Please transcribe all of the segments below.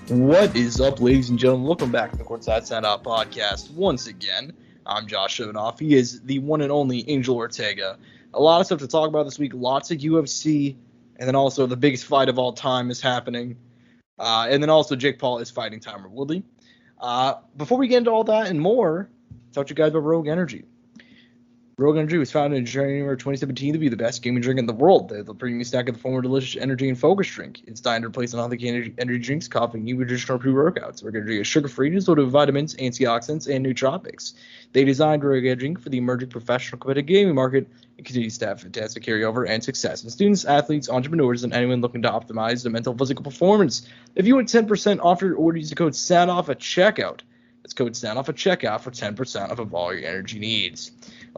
What is up, ladies and gentlemen? Welcome back to the Courtside Soundoff podcast. Once again, I'm Josh Evanoff. He is the one and only Angel Ortega. A lot of stuff to talk about this week. Lots of UFC, and then also the biggest fight of all time is happening. And then also Jake Paul is fighting Tyron Woodley. Before we get into all that and more, talk to you guys about Rogue Energy. Rogue Energy was founded in January 2017 to be the best gaming drink in the world. They're the premium snack of the former delicious energy and focus drink. It's designed to replace unhealthy energy drinks, coffee, and traditional pre-workouts. Rogue Energy is sugar-free, is loaded with vitamins, antioxidants, and nootropics. They designed Rogue Energy for the emerging professional competitive gaming market and continues to have fantastic carryover and success in students, athletes, entrepreneurs, and anyone looking to optimize their mental physical performance. If you want 10% off your order, use the code SOUNDOFF at checkout. That's code SOUNDOFF at checkout for 10% off of all your energy needs.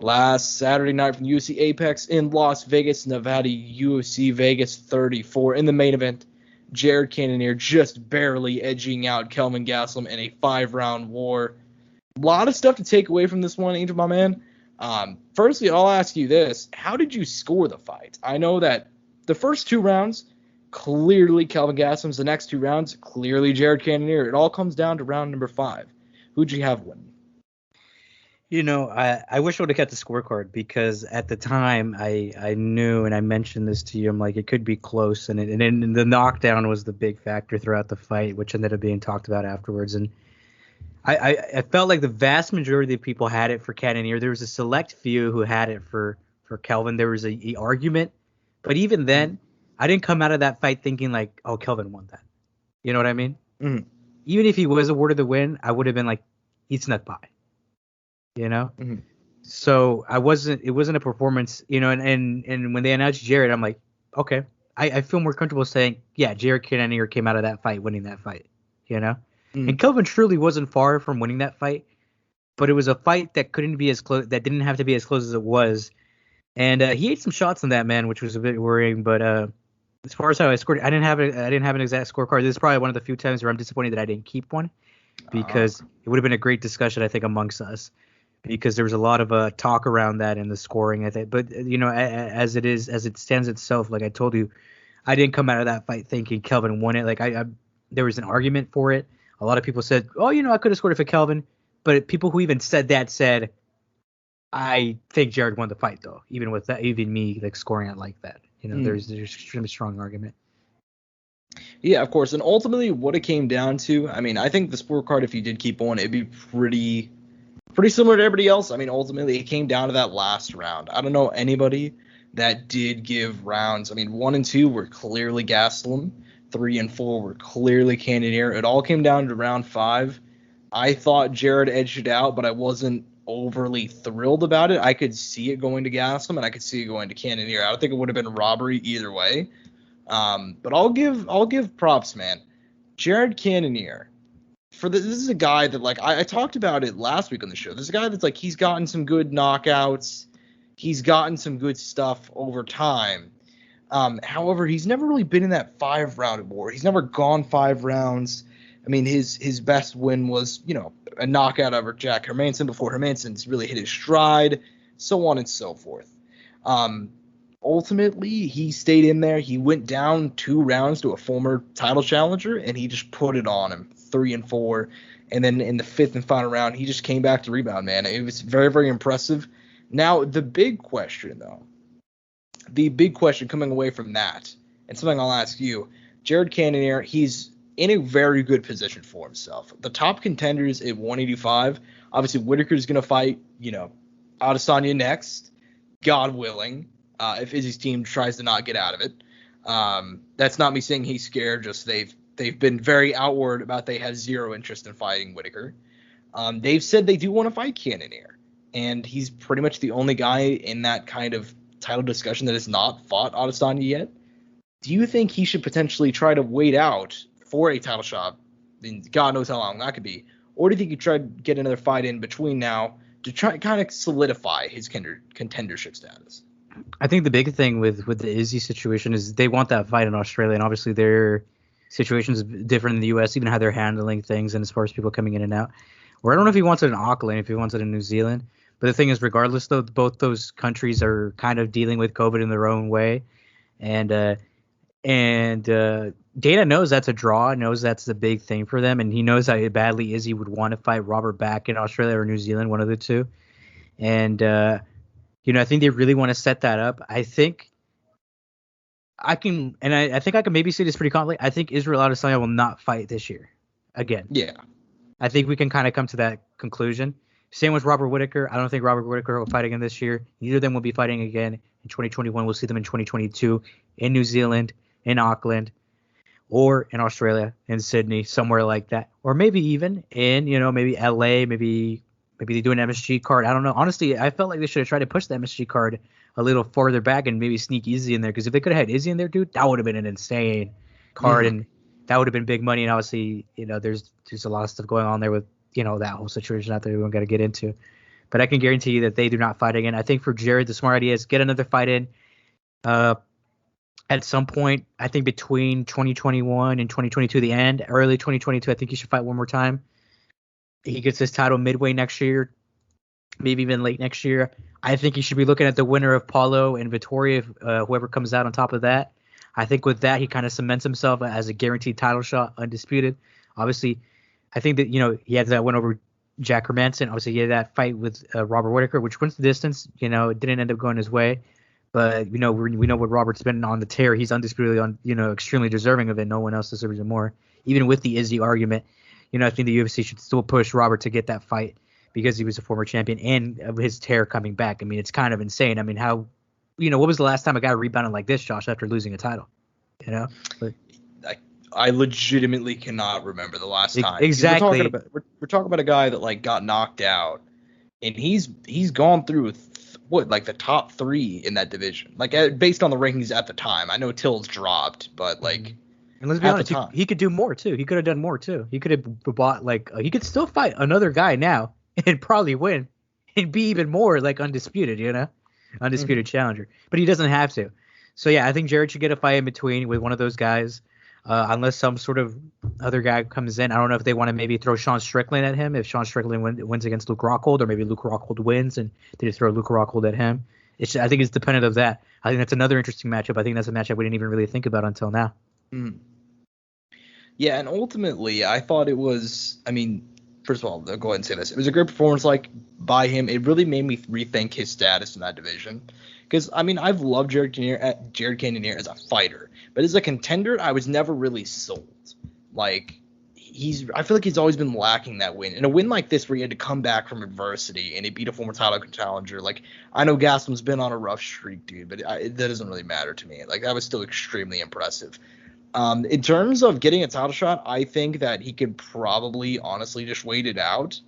Last Saturday night from UFC Apex in Las Vegas, Nevada, UFC Vegas 34. In the main event, Jared Cannonier just barely edging out Kelvin Gastelum in a 5-round war. A lot of stuff to take away from this one, Angel, my man. Firstly, I'll ask you this. How did you score the fight? I know that the first 2 rounds, clearly Kelvin Gastelum's. The next 2 rounds, clearly Jared Cannonier. It all comes down to round number 5. Who'd you have win? You know, I wish I would have kept the scorecard because at the time I knew, and I mentioned this to you, I'm like, it could be close. And then the knockdown was the big factor throughout the fight, which ended up being talked about afterwards. And I felt like the vast majority of people had it for Cannonier. There was a select few who had it for Kelvin. There was a argument. But even then, I didn't come out of that fight thinking like, oh, Kelvin won that. You know what I mean? Mm-hmm. Even if he was awarded the win, I would have been like, he snuck by. You know, So it wasn't a performance, you know, and when they announced Jared, I'm like, okay, I feel more comfortable saying, yeah, Jared Cannonier came out of that fight winning that fight, you know, and Kelvin truly wasn't far from winning that fight, but it was a fight that couldn't be as close, that didn't have to be as close as it was, and he ate some shots on that, man, which was a bit worrying, but as far as how I scored, I didn't have an exact scorecard. This is probably one of the few times where I'm disappointed that I didn't keep one, because it would have been a great discussion, I think, amongst us. Because there was a lot of talk around that in the scoring, I think. But you know, as it stands itself, like I told you, I didn't come out of that fight thinking Kelvin won it. Like there was an argument for it. A lot of people said, "Oh, you know, I could have scored it for Kelvin," but people who even said that said, "I think Jared won the fight, though." Even with that, even me like scoring it like that, you know, there's extremely strong argument. Yeah, of course, and ultimately, what it came down to, I mean, I think the scorecard, if you did keep one, it'd be pretty similar to everybody else. I mean, ultimately, it came down to that last round. I don't know anybody that did give rounds. I mean, 1 and 2 were clearly Gastelum. 3 and 4 were clearly Cannonier. It all came down to round 5. I thought Jared edged it out, but I wasn't overly thrilled about it. I could see it going to Gastelum, and I could see it going to Cannonier. I don't think it would have been robbery either way. But I'll give props, man. Jared Cannonier. This is a guy that, like, I talked about it last week on the show. This is a guy that's, like, he's gotten some good knockouts. He's gotten some good stuff over time. However, he's never really been in that 5-round war. He's never gone 5 rounds. I mean, his best win was, you know, a knockout over Jack Hermansson before Hermansson's really hit his stride, so on and so forth. Ultimately, he stayed in there. He went down 2 rounds to a former title challenger, and he just put it on him. 3 and 4, and then in the 5th and final round, he just came back to rebound, man. It was very, very impressive. Now, the big question coming away from that, and something I'll ask you, Jared Cannonier, he's in a very good position for himself. The top contenders at 185, obviously Whitaker's going to fight, you know, Adesanya next, God willing, if Izzy's team tries to not get out of it. That's not me saying he's scared, just they've been very outward about they have zero interest in fighting Whitaker. They've said they do want to fight Cannonier, and he's pretty much the only guy in that kind of title discussion that has not fought Adesanya yet. Do you think he should potentially try to wait out for a title shot? I mean, God knows how long that could be. Or do you think he try to get another fight in between now to try kind of solidify his contendership status? I think the big thing with the Izzy situation is they want that fight in Australia, and obviously their situation's different in the U.S., even how they're handling things and as far as people coming in and out. Or I don't know if he wants it in Auckland, if he wants it in New Zealand. But the thing is, regardless, though, both those countries are kind of dealing with COVID in their own way. And Dana knows that's a draw, knows that's the big thing for them, and he knows how badly Izzy would want to fight Robert back in Australia or New Zealand, one of the two. And I think they really want to set that up. I think I can, and I think I can maybe see this pretty confidently. I think Israel Adesanya will not fight this year again. Yeah. I think we can kind of come to that conclusion. Same with Robert Whittaker. I don't think Robert Whittaker will fight again this year. Neither of them will be fighting again in 2021. We'll see them in 2022 in New Zealand, in Auckland, or in Australia, in Sydney, somewhere like that. Or maybe even in, maybe LA, maybe they do an MSG card. I don't know. Honestly, I felt like they should have tried to push the MSG card a little farther back and maybe sneak Izzy in there. Because if they could have had Izzy in there, dude, that would have been an insane card. And that would have been big money. And obviously, there's a lot of stuff going on there with, that whole situation out there we don't got to get into. But I can guarantee you that they do not fight again. I think for Jared, the smart idea is get another fight in. At some point, I think between 2021 and 2022, the end, early 2022, I think he should fight one more time. He gets his title midway next year, maybe even late next year. I think he should be looking at the winner of Paulo and Vittoria, whoever comes out on top of that. I think with that, he kind of cements himself as a guaranteed title shot, undisputed. Obviously, I think that, he had that win over Jack Hermanson. Obviously, he had that fight with Robert Whittaker, which went the distance. It didn't end up going his way. But, we know what Robert's been on the tear. He's undisputedly extremely deserving of it. No one else deserves it more. Even with the Izzy argument, I think the UFC should still push Robert to get that fight because he was a former champion and of his tear coming back. I mean, it's kind of insane. I mean, how, what was the last time a guy rebounded like this, Josh, after losing a title? But, I legitimately cannot remember the last time. Exactly. We're talking about a guy that got knocked out, and he's gone through the top 3 in that division, based on the rankings at the time. I know Till's dropped, but and let's be honest, he could do more too. He could have done more too. He could have bought he could still fight another guy now and probably win and be even more undisputed, undisputed challenger. But he doesn't have to. So yeah, I think Jared should get a fight in between with one of those guys. Unless some sort of other guy comes in. I don't know if they want to maybe throw Sean Strickland at him, if Sean Strickland wins against Luke Rockhold, or maybe Luke Rockhold wins and they just throw Luke Rockhold at him. I think it's dependent of that. I think that's another interesting matchup. I think that's a matchup we didn't even really think about until now. Yeah, and ultimately, I thought it was, first of all, I'll go ahead and say this. It was a great performance by him. It really made me rethink his status in that division. Because, I've loved Jared Cannonier as a fighter. But as a contender, I was never really sold. I feel like he's always been lacking that win. And a win like this where he had to come back from adversity and he beat a former title challenger. I know Gaslam's been on a rough streak, dude, but that doesn't really matter to me. That was still extremely impressive. In terms of getting a title shot, I think that he could probably honestly just wait it out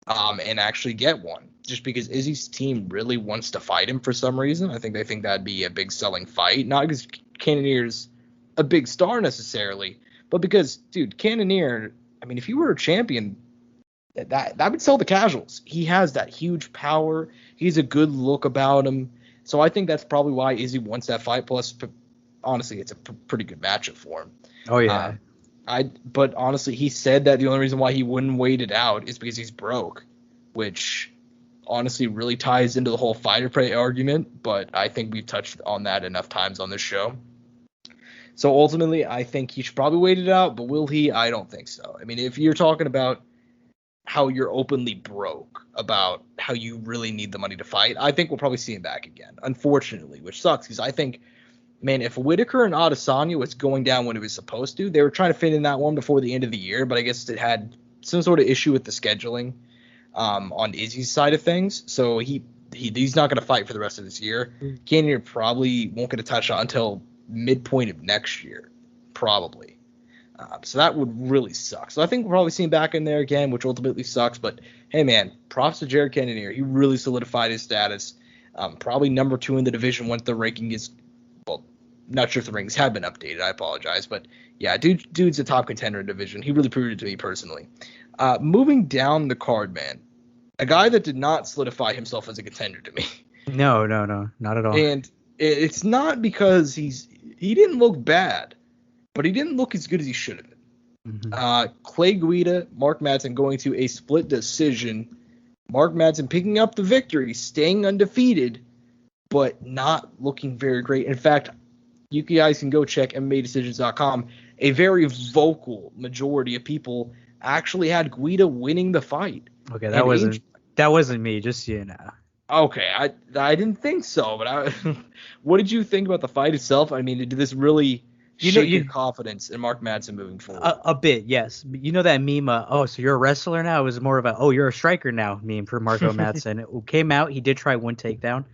and actually get one. Just because Izzy's team really wants to fight him for some reason. I think they think that'd be a big selling fight. Not because Cannonier's a big star necessarily, but because, dude, Cannonier, if you were a champion, that would sell the casuals. He has that huge power. He's a good look about him. So I think that's probably why Izzy wants that fight. Plus, honestly, it's a pretty good matchup for him. Oh, yeah. But honestly, he said that the only reason why he wouldn't wait it out is because he's broke, which honestly really ties into the whole fighter pay argument, but I think we've touched on that enough times on this show. So ultimately, I think he should probably wait it out, but will he? I don't think so. If you're talking about how you're openly broke, about how you really need the money to fight, I think we'll probably see him back again, unfortunately, which sucks because I think, if Whittaker and Adesanya was going down when it was supposed to, they were trying to fit in that one before the end of the year, but I guess it had some sort of issue with the scheduling on Izzy's side of things, so he's not going to fight for the rest of this year. Cannonier probably won't get a title shot until midpoint of next year, probably. So that would really suck. So I think we'll probably see him back in there again, which ultimately sucks. But hey, man, props to Jared Cannonier. He really solidified his status. Probably number 2 in the division once the ranking is. Well, not sure if the rankings have been updated. I apologize, but yeah, dude's a top contender in the division. He really proved it to me personally. Moving down the card, man, a guy that did not solidify himself as a contender to me. No, not at all. And it's not because he didn't look bad, but he didn't look as good as he should have been. Clay Guida, Mark Madsen going to a split decision. Mark Madsen picking up the victory, staying undefeated, but not looking very great. In fact, you guys can go check MMADecisions.com a very vocal majority of people actually had Guida winning the fight. Okay, that wasn't me, just so you know. Okay, I didn't think so, but what did you think about the fight itself? I mean, did this really shake your confidence in Mark Madsen moving forward? A bit, yes. You know that meme, oh, so you're a wrestler now? It was more of a, oh, you're a striker now meme for Marco Madsen. It came out, he did try one takedown.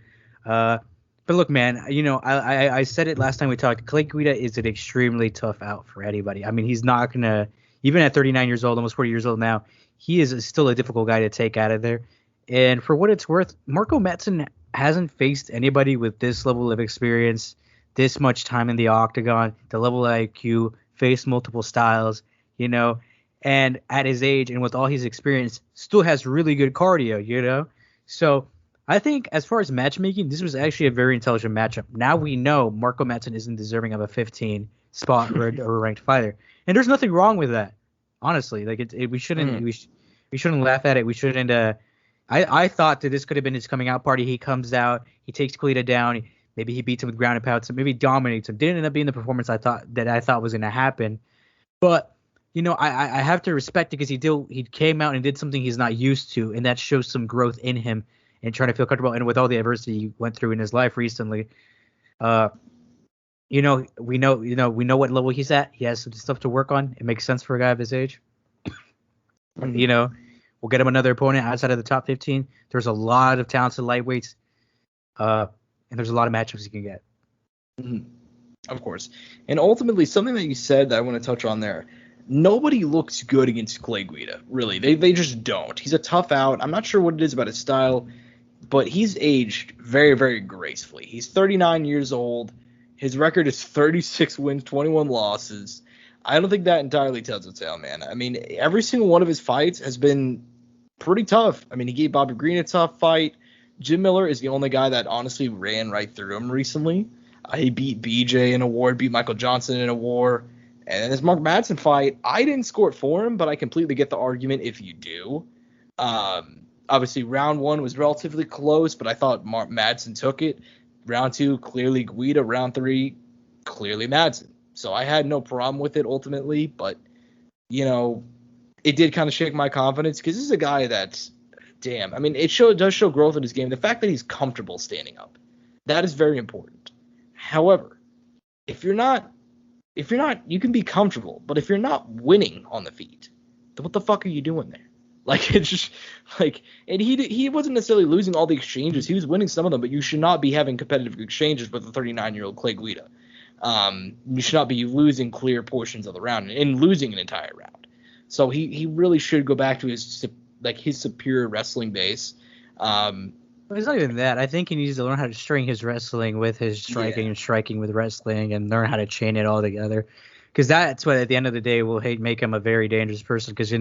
But look, man, I said it last time we talked. Clay Guida is an extremely tough out for anybody. I mean, he's not going to, even at 39 years old, almost 40 years old now, he is still a difficult guy to take out of there. And for what it's worth, Marco Madsen hasn't faced anybody with this level of experience, this much time in the octagon, the level of IQ, faced multiple styles, and at his age and with all his experience, still has really good cardio, So I think as far as matchmaking, this was actually a very intelligent matchup. Now we know Marco Madsen isn't deserving of a 15 spot or a ranked fighter, and there's nothing wrong with that. Honestly, like we shouldn't we shouldn't laugh at it. We shouldn't. I thought that this could have been his coming out party. He comes out, he takes Guida down, maybe he beats him with ground and pound, so maybe dominates him. Didn't end up being the performance I thought was going to happen, but I have to respect it because he came out and did something he's not used to, and that shows some growth in him and trying to feel comfortable. And with all the adversity he went through in his life recently, we know what level he's at. He has some stuff to work on. It makes sense for a guy of his age. We'll get him another opponent outside of the top 15. There's a lot of talented lightweights, and there's a lot of matchups you can get. Mm-hmm. Of course. And ultimately, something that you said that I want to touch on there, nobody looks good against Clay Guida, really. They just don't. He's a tough out. I'm not sure what it is about his style, but he's aged very, very gracefully. He's 39 years old. His record is 36 wins, 21 losses. I don't think that entirely tells its tale, man. I mean, every single one of his fights has been pretty tough. I mean, he gave Bobby Green a tough fight. Jim Miller is the only guy that honestly ran right through him recently. He beat BJ in a war, beat Michael Johnson in a war. And in this Mark Madsen fight, I didn't score it for him, but I completely get the argument if you do. Obviously, round 1 was relatively close, but I thought Madsen took it. Round 2, clearly Guida. Round 3, clearly Madsen. So I had no problem with it ultimately, but, it did kind of shake my confidence because this is a guy that's, damn, I mean, it does show growth in his game. The fact that he's comfortable standing up, that is very important. However, if you're not, you can be comfortable, but if you're not winning on the feet, then what the fuck are you doing there? Like, it's just like, and he wasn't necessarily losing all the exchanges. He was winning some of them, but you should not be having competitive exchanges with a 39-year-old Clay Guida. You should not be losing clear portions of the round and losing an entire round. So he really should go back to his superior wrestling base. It's not even that. I think he needs to learn how to string his wrestling with his striking and striking with wrestling and learn how to chain it all together. Because that's what, at the end of the day, will make him a very dangerous person. Because,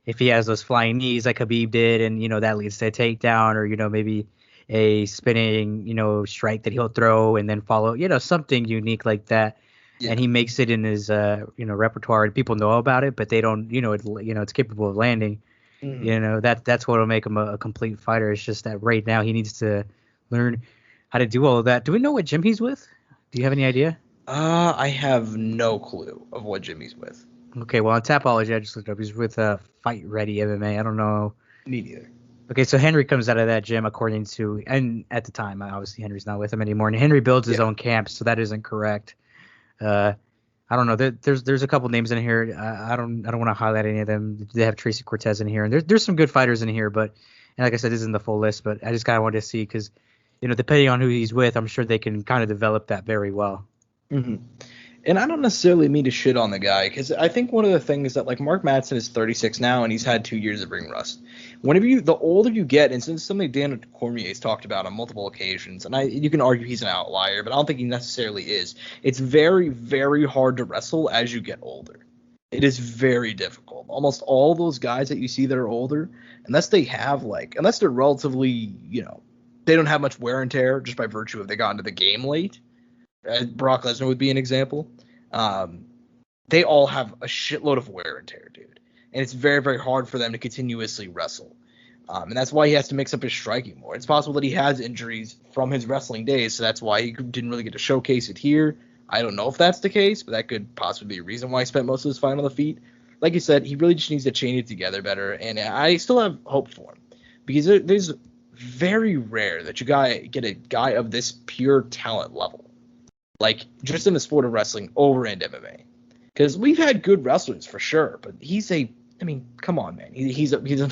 if he has those flying knees like Khabib did and, that leads to a takedown or, maybe a spinning, strike that he'll throw and then follow, something unique like that. Yeah. And he makes it in his, repertoire and people know about it, but they don't, it's capable of landing. Mm-hmm. That's what will make him a complete fighter. It's just that right now he needs to learn how to do all of that. Do we know what gym he's with? Do you have any idea? I have no clue of what gym he's with. Okay, well, on Tapology, I just looked up. He's with Fight Ready MMA. I don't know. Me neither. Okay, so Henry comes out of that gym according to, and at the time, obviously Henry's not with him anymore, and Henry builds his own camp, so that isn't correct. I don't know. There's a couple names in here. I don't want to highlight any of them. They have Tracy Cortez in here, and there's some good fighters in here, but and like I said, this isn't the full list, but I just kind of wanted to see because, depending on who he's with, I'm sure they can kind of develop that very well. Mm-hmm. And I don't necessarily mean to shit on the guy because I think one of the things that Mark Madsen is 36 now and he's had 2 years of ring rust. The older you get, and since something Dan Cormier's talked about on multiple occasions, and you can argue he's an outlier, but I don't think he necessarily is. It's very, very hard to wrestle as you get older. It is very difficult. Almost all those guys that you see that are older, unless they're relatively, they don't have much wear and tear just by virtue of they got into the game late. Brock Lesnar would be an example. They all have a shitload of wear and tear, dude. And it's very, very hard for them to continuously wrestle. And that's why he has to mix up his striking more. It's possible that he has injuries from his wrestling days, so that's why he didn't really get to showcase it here. I don't know if that's the case, but that could possibly be a reason why he spent most of his fight on the feet. Like you said, he really just needs to chain it together better, and I still have hope for him because there's very rare that you get a guy of this pure talent level, like just in the sport of wrestling over in MMA. Because we've had good wrestlers for sure, but come on, man. He's an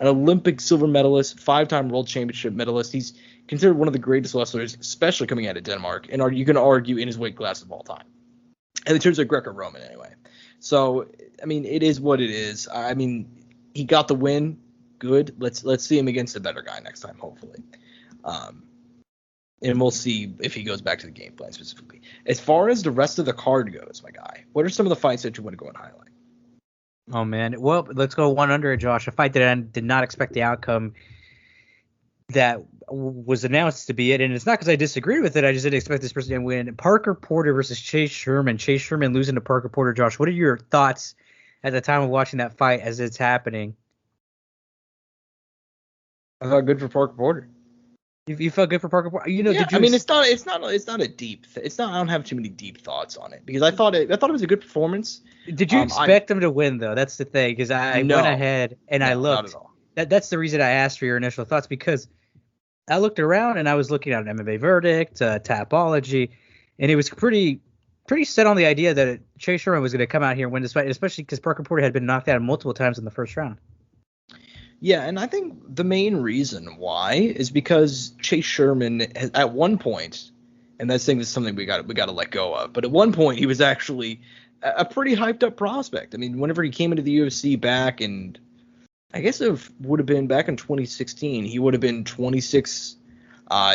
Olympic silver medalist, 5-time world championship medalist. He's considered one of the greatest wrestlers, especially coming out of Denmark, and you can argue in his weight class of all time. And in terms of Greco-Roman, anyway. So, it is what it is. He got the win. Good. Let's see him against a better guy next time, hopefully. And we'll see if he goes back to the game plan specifically. As far as the rest of the card goes, my guy, what are some of the fights that you want to go and highlight? Oh, man. Well, let's go one under it, Josh. A fight that I did not expect the outcome that was announced to be it. And it's not because I disagreed with it. I just didn't expect this person to win. Parker Porter versus Chase Sherman. Chase Sherman losing to Parker Porter. Josh, what are your thoughts at the time of watching that fight as it's happening? I thought good for Parker Porter. You felt good for Parker Porter? It's not a deep. I don't have too many deep thoughts on it because I thought it was a good performance. Did you expect them to win though? That's the thing, because I went ahead and I looked. Not at all. That's the reason I asked for your initial thoughts, because I looked around and I was looking at an MMA verdict, Tapology, and it was pretty set on the idea that Chase Sherman was going to come out here and win this fight, especially because Parker Porter had been knocked out multiple times in the first round. Yeah, and I think the main reason why is because Chase Sherman at one point, and that's something we got to let go of, but at one point he was actually a pretty hyped up prospect. Whenever he came into the UFC back, and I guess it would have been back in 2016, he would have been 26.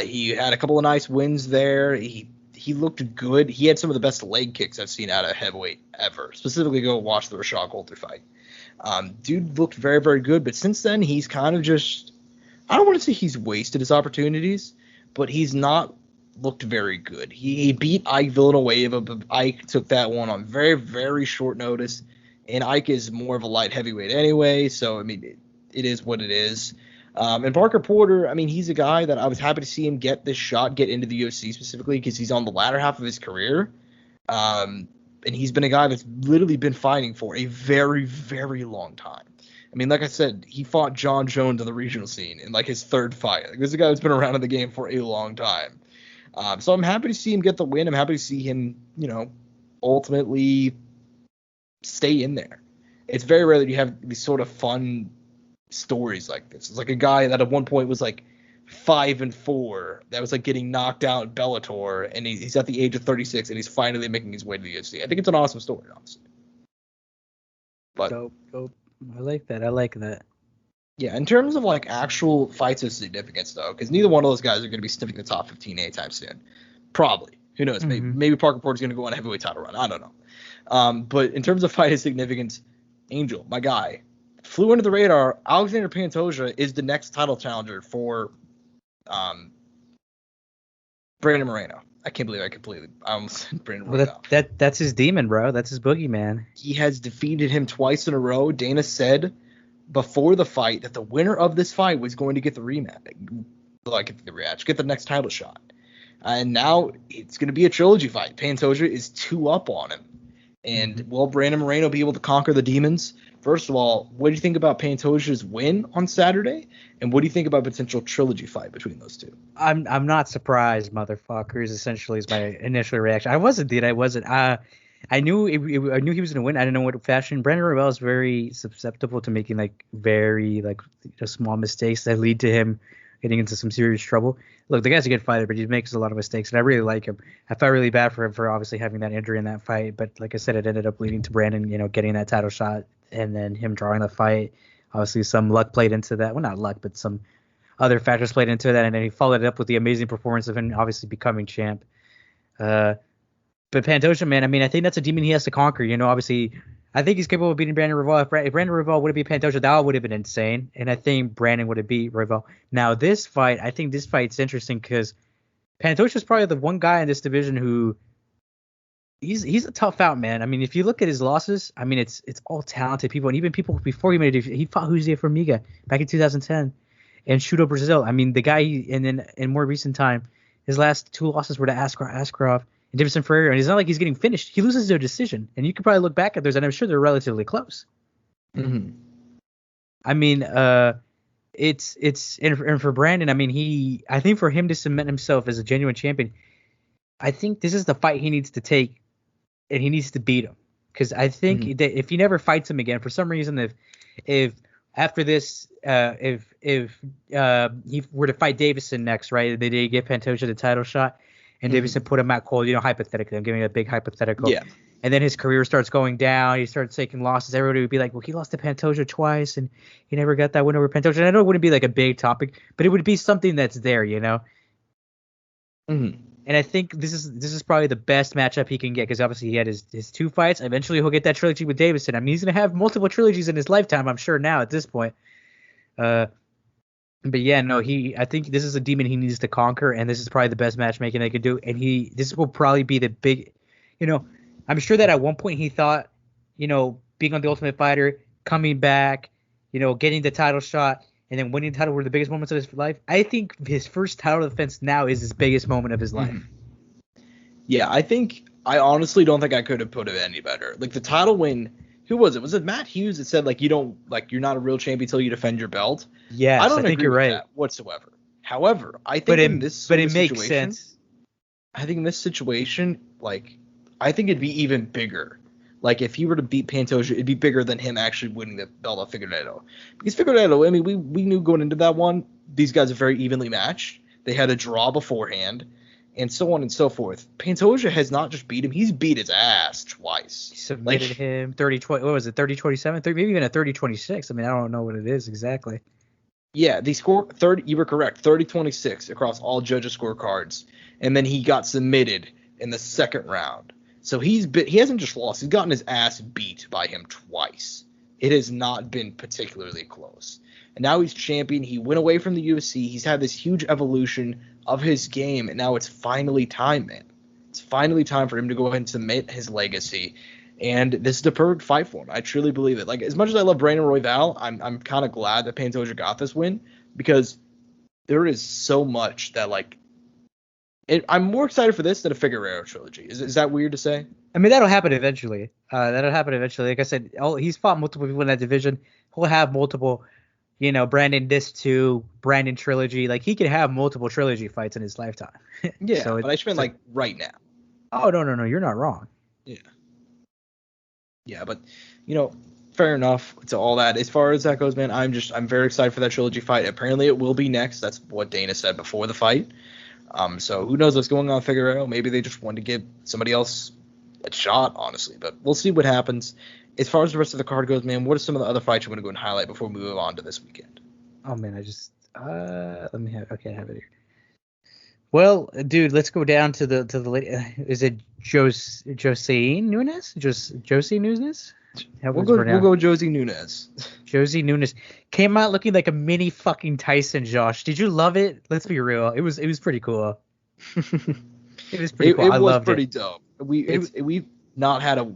He had a couple of nice wins there. He looked good. He had some of the best leg kicks I've seen out of heavyweight ever. Specifically, go watch the Rashad Coulter fight. Dude looked very, very good, but since then he's kind of just, I don't want to say he's wasted his opportunities, but he's not looked very good. He beat Ike Villanueva, but Ike took that one on very, very short notice, and Ike is more of a light heavyweight anyway, so it is what it is. And Parker Porter, he's a guy that I was happy to see him get this shot, get into the UFC specifically, because he's on the latter half of his career. And he's been a guy that's literally been fighting for a very, very long time. Like I said, he fought John Jones on the regional scene in his third fight. This is a guy that's been around in the game for a long time. So I'm happy to see him get the win. I'm happy to see him, ultimately stay in there. It's very rare that you have these sort of fun stories like this. It's like a guy that at one point was 5-4 that was getting knocked out in Bellator, and he's at the age of 36 and he's finally making his way to the UFC. I think it's an awesome story, honestly. But dope. I like that. Yeah, in terms of actual fights of significance though, because neither one of those guys are going to be sniffing the top 15 anytime soon. Probably. Who knows? Mm-hmm. Maybe Parker Porter's going to go on a heavyweight title run. I don't know. But in terms of fight of significance, Angel, my guy, flew under the radar. Alexander Pantoja is the next title challenger for Brandon Moreno. I can't believe I almost said Brandon Moreno. That's his demon, bro. That's his boogeyman. He has defeated him twice in a row. Dana said before the fight that the winner of this fight was going to get the rematch. Get the next title shot. And now it's going to be a trilogy fight. Pantoja is 2 up on him. And will Brandon Moreno be able to conquer the demons? First of all, what do you think about Pantoja's win on Saturday? And what do you think about a potential trilogy fight between those two? I'm not surprised, motherfuckers. Essentially, is my initial reaction. I wasn't. I knew he was going to win. I didn't know what fashion. Brandon Royval is very susceptible to making very small mistakes that lead to him getting into some serious trouble. Look, the guy's a good fighter, but he makes a lot of mistakes, and I really like him. I felt really bad for him for obviously having that injury in that fight, but like I said, it ended up leading to Brandon, getting that title shot, and then him drawing the fight. Obviously, some luck played into that. Well, not luck, but some other factors played into that, and then he followed it up with the amazing performance of him obviously becoming champ. But Pantoja, man, I think that's a demon he has to conquer. Obviously, I think he's capable of beating Brandon Royval. If Brandon Royval would have beat Pantoja, that would have been insane. And I think Brandon would have beat Royval. Now, this fight's interesting because Pantoja is probably the one guy in this division who he's a tough out, man. If you look at his losses, it's all talented people. And even people before he made it, he fought Jose Formiga back in 2010 and Shudo Brazil. The guy, and then in more recent time, his last 2 losses were to Askarov and Davidson Ferreira, and it's not like he's getting finished. He loses to a decision, and you could probably look back at those, and I'm sure they're relatively close. Mm-hmm. I mean, and for Brandon, I mean, I think for him to cement himself as a genuine champion, I think this is the fight he needs to take, and he needs to beat him. Because I think that if he never fights him again, for some reason, if after this, if he were to fight Davison next, right, they get Pantoja the title shot, and Davison put him out cold, hypothetically, I'm giving a big hypothetical. Yeah. And then his career starts going down. He starts taking losses. Everybody would be like, well, he lost to Pantoja twice, and he never got that win over Pantoja. And I know it wouldn't be like a big topic, but it would be something that's there, Mm-hmm. And I think this is probably the best matchup he can get, because obviously he had his 2 fights. Eventually he'll get that trilogy with Davison. I mean, he's going to have multiple trilogies in his lifetime, I'm sure, now at this point. But yeah, no, I think this is a demon he needs to conquer, and this is probably the best matchmaking they could do. And this will probably be the big, I'm sure that at one point he thought, being on The Ultimate Fighter, coming back, getting the title shot, and then winning the title were the biggest moments of his life. I think his first title defense now is his biggest moment of his life. Yeah, I honestly don't think I could have put it any better. Like, the title win, who was it? Was it Matt Hughes that said, like, you're not a real champion until you defend your belt? Yes, I think you're right. That whatsoever. However, I think it makes sense. I think in this situation, like, I think it'd be even bigger. Like, if he were to beat Pantoja, it'd be bigger than him actually winning the belt of Figueiredo. Because Figueiredo, I mean, we knew going into that one, these guys are very evenly matched. They had a draw beforehand, and so on and so forth. Pantoja has not just beat him, he's beat his ass twice. He submitted him 30-20, what was it, 30-27? Maybe even a 30-26. I mean, I don't know what it is exactly. Yeah, they scored 30, you were correct, 30-26 across all judges' scorecards. And then he got submitted in the second round. So he hasn't just lost, he's gotten his ass beat by him twice. It has not been particularly close. And now he's champion. He went away from the UFC. He's had this huge evolution of his game, and now it's finally time, man. It's finally time for him to go ahead and submit his legacy. And this is the perfect fight for him. I truly believe it. Like, as much as I love Brandon Royval, I'm kind of glad that Pantoja got this win, because there is so much that, like, I'm more excited for this than a Figueiredo trilogy. Is that weird to say? I mean, that'll happen eventually. Like I said, he's fought multiple people in that division. He'll have multiple, Brandon this too, Brandon trilogy. Like, he could have multiple trilogy fights in his lifetime. Yeah, so but I just meant, like, right now. Oh, no, you're not wrong. Yeah. Yeah, but, fair enough to all that. As far as that goes, man, I'm very excited for that trilogy fight. Apparently it will be next. That's what Dana said before the fight. So who knows what's going on with Figueiredo? Maybe they just wanted to give somebody else a shot, honestly. But we'll see what happens. As far as the rest of the card goes, man, what are some of the other fights you want to go and highlight before we move on to this weekend? Oh, man, I have it here. Well, dude, let's go down to the lady. Is it Josie Nunes? Josie Nunes? We'll go Josie Nunes. Josie Nunes came out looking like a mini fucking Tyson. Josh, did you love it? Let's be real. It was pretty cool. It was pretty cool. I loved it. It was pretty dope. We've not had a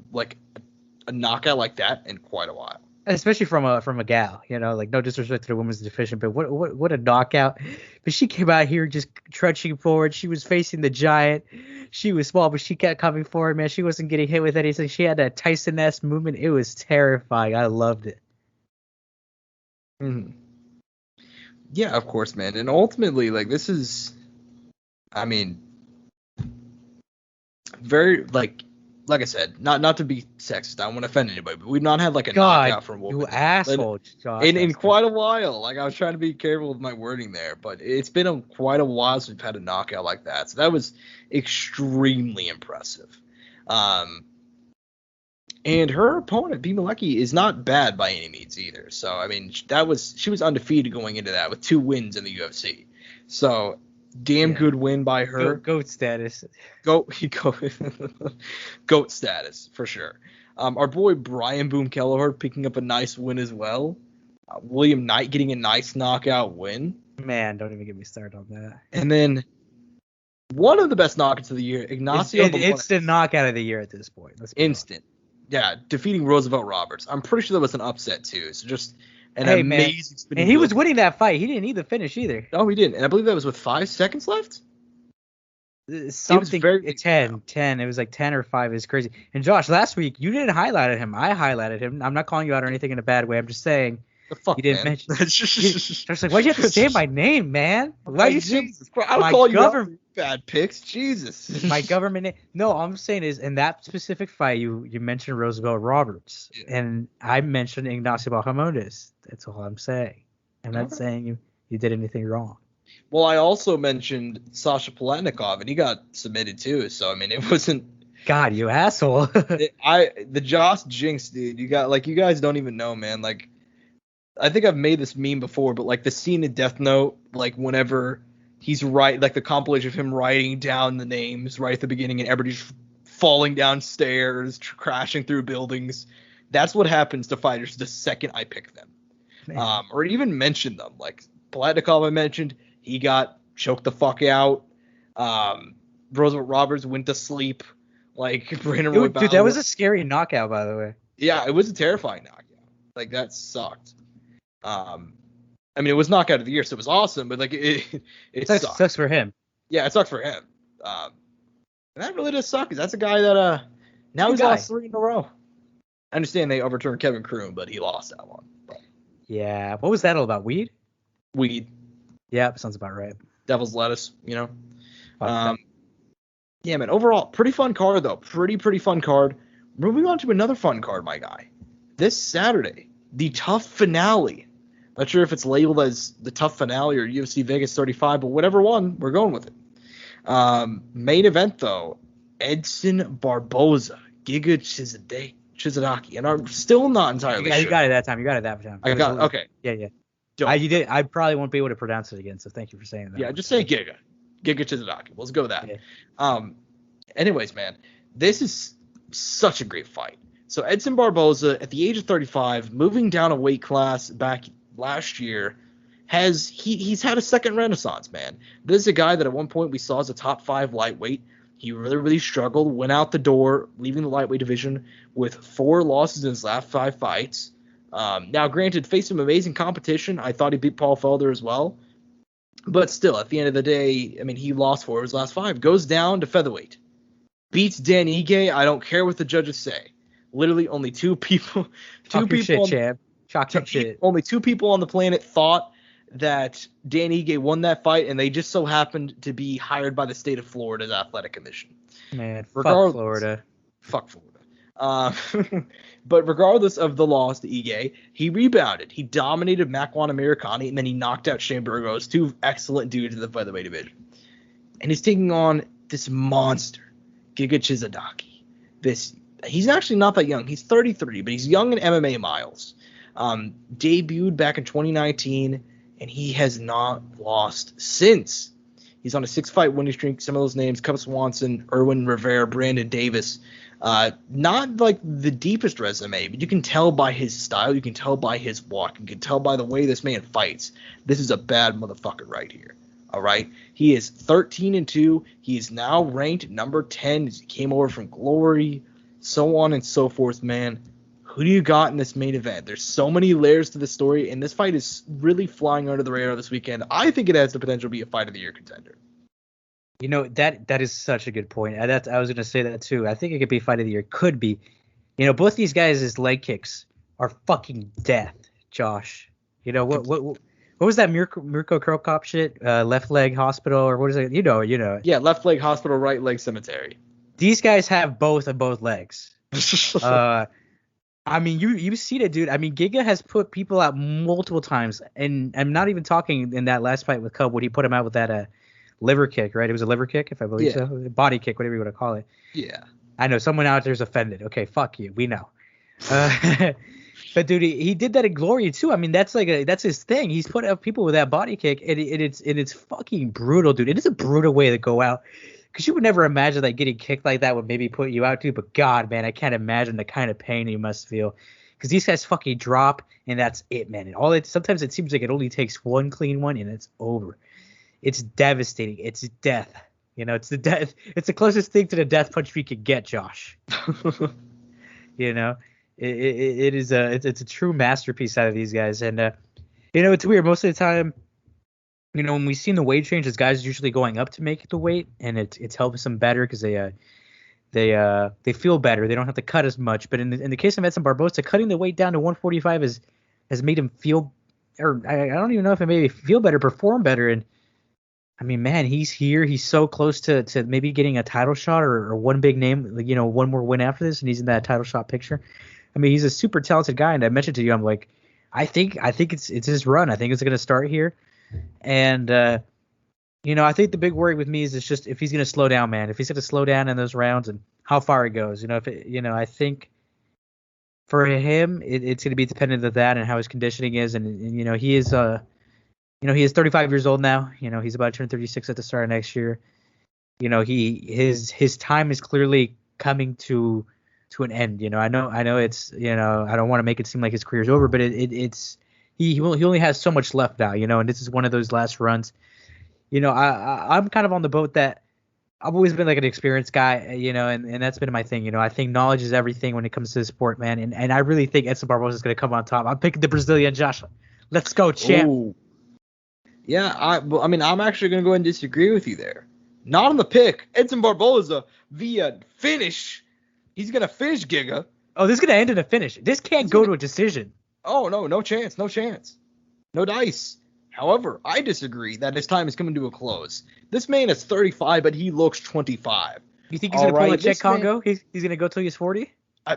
knockout like that in quite a while. Especially from a gal, like, no disrespect to the women's division, but what a knockout. But she came out here just trudging forward. She was facing the giant. She was small, but she kept coming forward, man. She wasn't getting hit with anything. She had that Tyson-esque movement. It was terrifying. I loved it. Mm-hmm. Yeah, of course, man. And ultimately, like, this is, I mean, very, like I said, not to be sexist, I don't want to offend anybody, but we've not had, like, a knockout from a woman. You asshole. In quite a while. Like, I was trying to be careful with my wording there, but it's been quite a while since we've had a knockout like that. So that was extremely impressive. And her opponent, B. Malecki, is not bad by any means either. So, I mean, she was undefeated going into that with 2 wins in the UFC. So, good win by her. Goat status. Goat status, for sure. Our boy Brian Boom Kelleher picking up a nice win as well. William Knight getting a nice knockout win. Man, don't even get me started on that. And then one of the best knockouts of the year, Ignacio. It's the knockout of the year at this point. Instant. Yeah, defeating Roosevelt Roberts. I'm pretty sure that was an upset too. So just an amazing spinning. And he was winning that fight. He didn't need the finish either. No, he didn't. And I believe that was with 5 seconds left. Something very 10. It was like 10 or 5. It's crazy. And Josh, last week you didn't highlight him. I highlighted him. I'm not calling you out or anything in a bad way. I'm just saying the fuck, you didn't man. mention. Josh's like, why'd you have to say my name, man? Why you say I don't call you out bad picks? Jesus. My government name. No, all I'm saying is in that specific fight, you mentioned Roosevelt Roberts, and I mentioned Ignacio Bahamondes. That's all I'm saying. I'm not saying you did anything wrong. Well, I also mentioned Sasha Palatnikov, and he got submitted too. So I mean, it wasn't. God, you asshole. The Josh Jinx, dude. You guys don't even know, man. Like, I think I've made this meme before, but like the scene in Death Note, like whenever he's like the compilation of him writing down the names right at the beginning, and everybody's falling down stairs, crashing through buildings. That's what happens to fighters the second I pick them, or even mention them. Like Palatnikov, I mentioned. He got choked the fuck out. Roosevelt Roberts went to sleep. Like Brandon Roy Dude, that was a scary knockout, by the way. Yeah, it was a terrifying knockout. Like that sucked. I mean, it was knockout of the year, so it was awesome. But like it sucks for him. Yeah, it sucks for him. And that really does suck, because that's a guy that now he's lost 3 in a row. I understand they overturned Kevin Kroon, but he lost that one. But. Yeah, what was that all about? Weed. Yeah, sounds about right. Devil's lettuce, you know. Yeah, man. Overall, pretty fun card though. Pretty fun card. Moving on to another fun card, my guy. This Saturday, the tough finale. Not sure if it's labeled as the tough finale or UFC Vegas 35, but whatever one, we're going with it. Main event though, Edson Barboza, Giga Chizadaki, and I'm still not entirely sure. You got it that time. Okay. Yeah. You did. I probably won't be able to pronounce it again, so thank you for saying that. Yeah, just say Giga Chizadaki. Let's go with that. Yeah. Anyways, man, this is such a great fight. So Edson Barboza, at the age of 35, moving down a weight class back last year, he's had a second renaissance, man. This is a guy that at one point we saw as a top 5 lightweight. He really struggled, went out the door, leaving the lightweight division with 4 losses in his last 5 fights. Now, granted, faced some amazing competition. I thought he beat Paul Felder as well. But still, at the end of the day, I mean, he lost 4 of his last 5. Goes down to featherweight. Beats Dan Ige. I don't care what the judges say. Literally only 2 people. Only 2 people on the planet thought that Dan Ige won that fight, and they just so happened to be hired by the state of Florida's athletic commission. Man, fuck Florida. Fuck Florida. But regardless of the loss to Ige, he rebounded. He dominated Makwan Amirkhani, and then he knocked out Shane Burgos, 2 excellent dudes in the featherweight division. And he's taking on this monster, Giga Chizadaki. He's actually not that young. He's 33, but he's young in MMA miles. Debuted back in 2019, and he has not lost since. He's on a 6-fight winning streak. Some of those names: Cub Swanson, Erwin Rivera, Brandon Davis. Not like the deepest resume, but you can tell by his style, you can tell by his walk, you can tell by the way this man fights. This is a bad motherfucker right here. All right, he is 13-2. He is now ranked number 10. He came over from Glory, so on and so forth. Man, who do you got in this main event? There's so many layers to the story, and this fight is really flying under the radar this weekend. I think it has the potential to be a fight of the year contender. You know, that is such a good point. I was going to say that too. I think it could be fight of the year. Could be. You know, both these guys' leg kicks are fucking death, Josh. You know, what was that Mirko Curl Cop shit? Left leg hospital, or what is it? You know. Yeah, left leg hospital, right leg cemetery. These guys have both of both legs. I mean, you see that, dude. I mean, Giga has put people out multiple times, and I'm not even talking in that last fight with Cub when he put him out with that liver kick, right? It was a liver kick, if I believe so. Body kick, whatever you want to call it. Yeah. I know someone out there's offended. Okay, fuck you. We know. But dude, he did that in Glory too. I mean, that's his thing. He's put up people with that body kick, and it's fucking brutal, dude. It is a brutal way to go out, because you would never imagine that getting kicked like that would maybe put you out, dude. But God, man, I can't imagine the kind of pain you must feel, because these guys fucking drop, and that's it, man. And sometimes it seems like it only takes one clean one, and it's over. It's devastating. It's death. You know, it's the death. It's the closest thing to the death punch we could get, Josh. You know, it's a true masterpiece out of these guys. And you know, it's weird. Most of the time, when we've seen the weight change, this guy's usually going up to make the weight, and it's helping them better because they feel better. They don't have to cut as much. But in the case of Edson Barboza, cutting the weight down to 145 has made him feel, or I don't even know if it made him feel better, perform better. And I mean, man, he's here. He's so close to maybe getting a title shot or one big name, one more win after this, and he's in that title shot picture. I mean, he's a super talented guy, and I mentioned to you, I'm like, I think it's his run. I think it's going to start here, and I think the big worry with me is it's just if he's going to slow down, man. If he's going to slow down in those rounds and how far he goes. I think for him, it's going to be dependent of that and how his conditioning is, and he is he is 35 years old now. He's about to turn 36 at the start of next year. His time is clearly coming to an end. I know it's I don't want to make it seem like his career's over, but he only has so much left now. And this is one of those last runs. I'm kind of on the boat that I've always been like an experienced guy, and that's been my thing. I think knowledge is everything when it comes to the sport, man. And I really think Edson Barboza is going to come on top. I'm picking the Brazilian, Josh. Let's go, champ. Ooh. Yeah, I'm actually going to go ahead and disagree with you there. Not on the pick. Edson Barboza via finish. He's going to finish Giga. Oh, this is going to end in a finish. This can't go to a decision. Oh, no chance. No dice. However, I disagree that his time is coming to a close. This man is 35, but he looks 25. You think he's going to pull a Czech Congo? He's going to go till he's 40?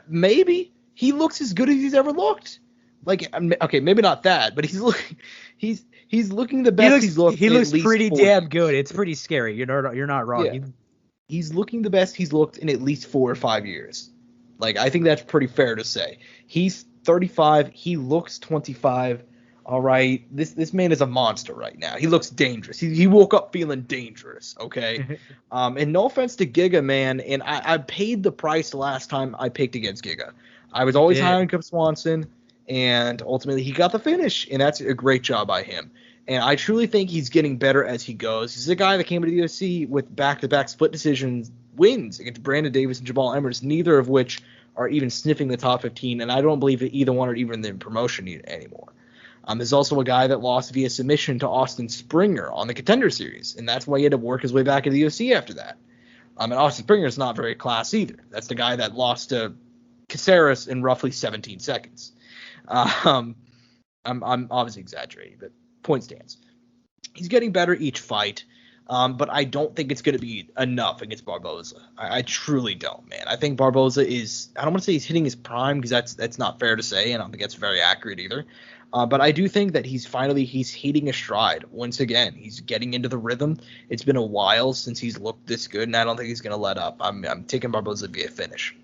Maybe. He looks as good as he's ever looked. Like, okay, maybe not that, but he's looking the best he's looked. He looks pretty damn good. It's pretty scary. You're not wrong. Yeah. He's looking the best he's looked in at least 4 or 5 years. Like, I think that's pretty fair to say. He's 35. He looks 25. All right, this man is a monster right now. He looks dangerous. He woke up feeling dangerous, okay? And no offense to Giga, man, and I paid the price the last time I picked against Giga. I was always high on Cub Swanson, and ultimately he got the finish, and that's a great job by him. And I truly think he's getting better as he goes. He's a guy that came into the UFC with back-to-back split decisions wins against Brandon Davis and Jamal Emmers, neither of which are even sniffing the top 15, and I don't believe that either one are even in promotion anymore. There's also a guy that lost via submission to Austin Springer on the Contender Series, and that's why he had to work his way back into the UFC after that. And Austin Springer is not very class either. That's the guy that lost to Caceres in roughly 17 seconds. I'm obviously exaggerating, but point stands. He's getting better each fight, but I don't think it's going to be enough against Barboza. I truly don't, man. I think Barboza is – I don't want to say he's hitting his prime because that's not fair to say, and I don't think that's very accurate either. But I do think that he's hitting a stride once again. He's getting into the rhythm. It's been a while since he's looked this good, and I don't think he's going to let up. I'm taking Barboza via finish.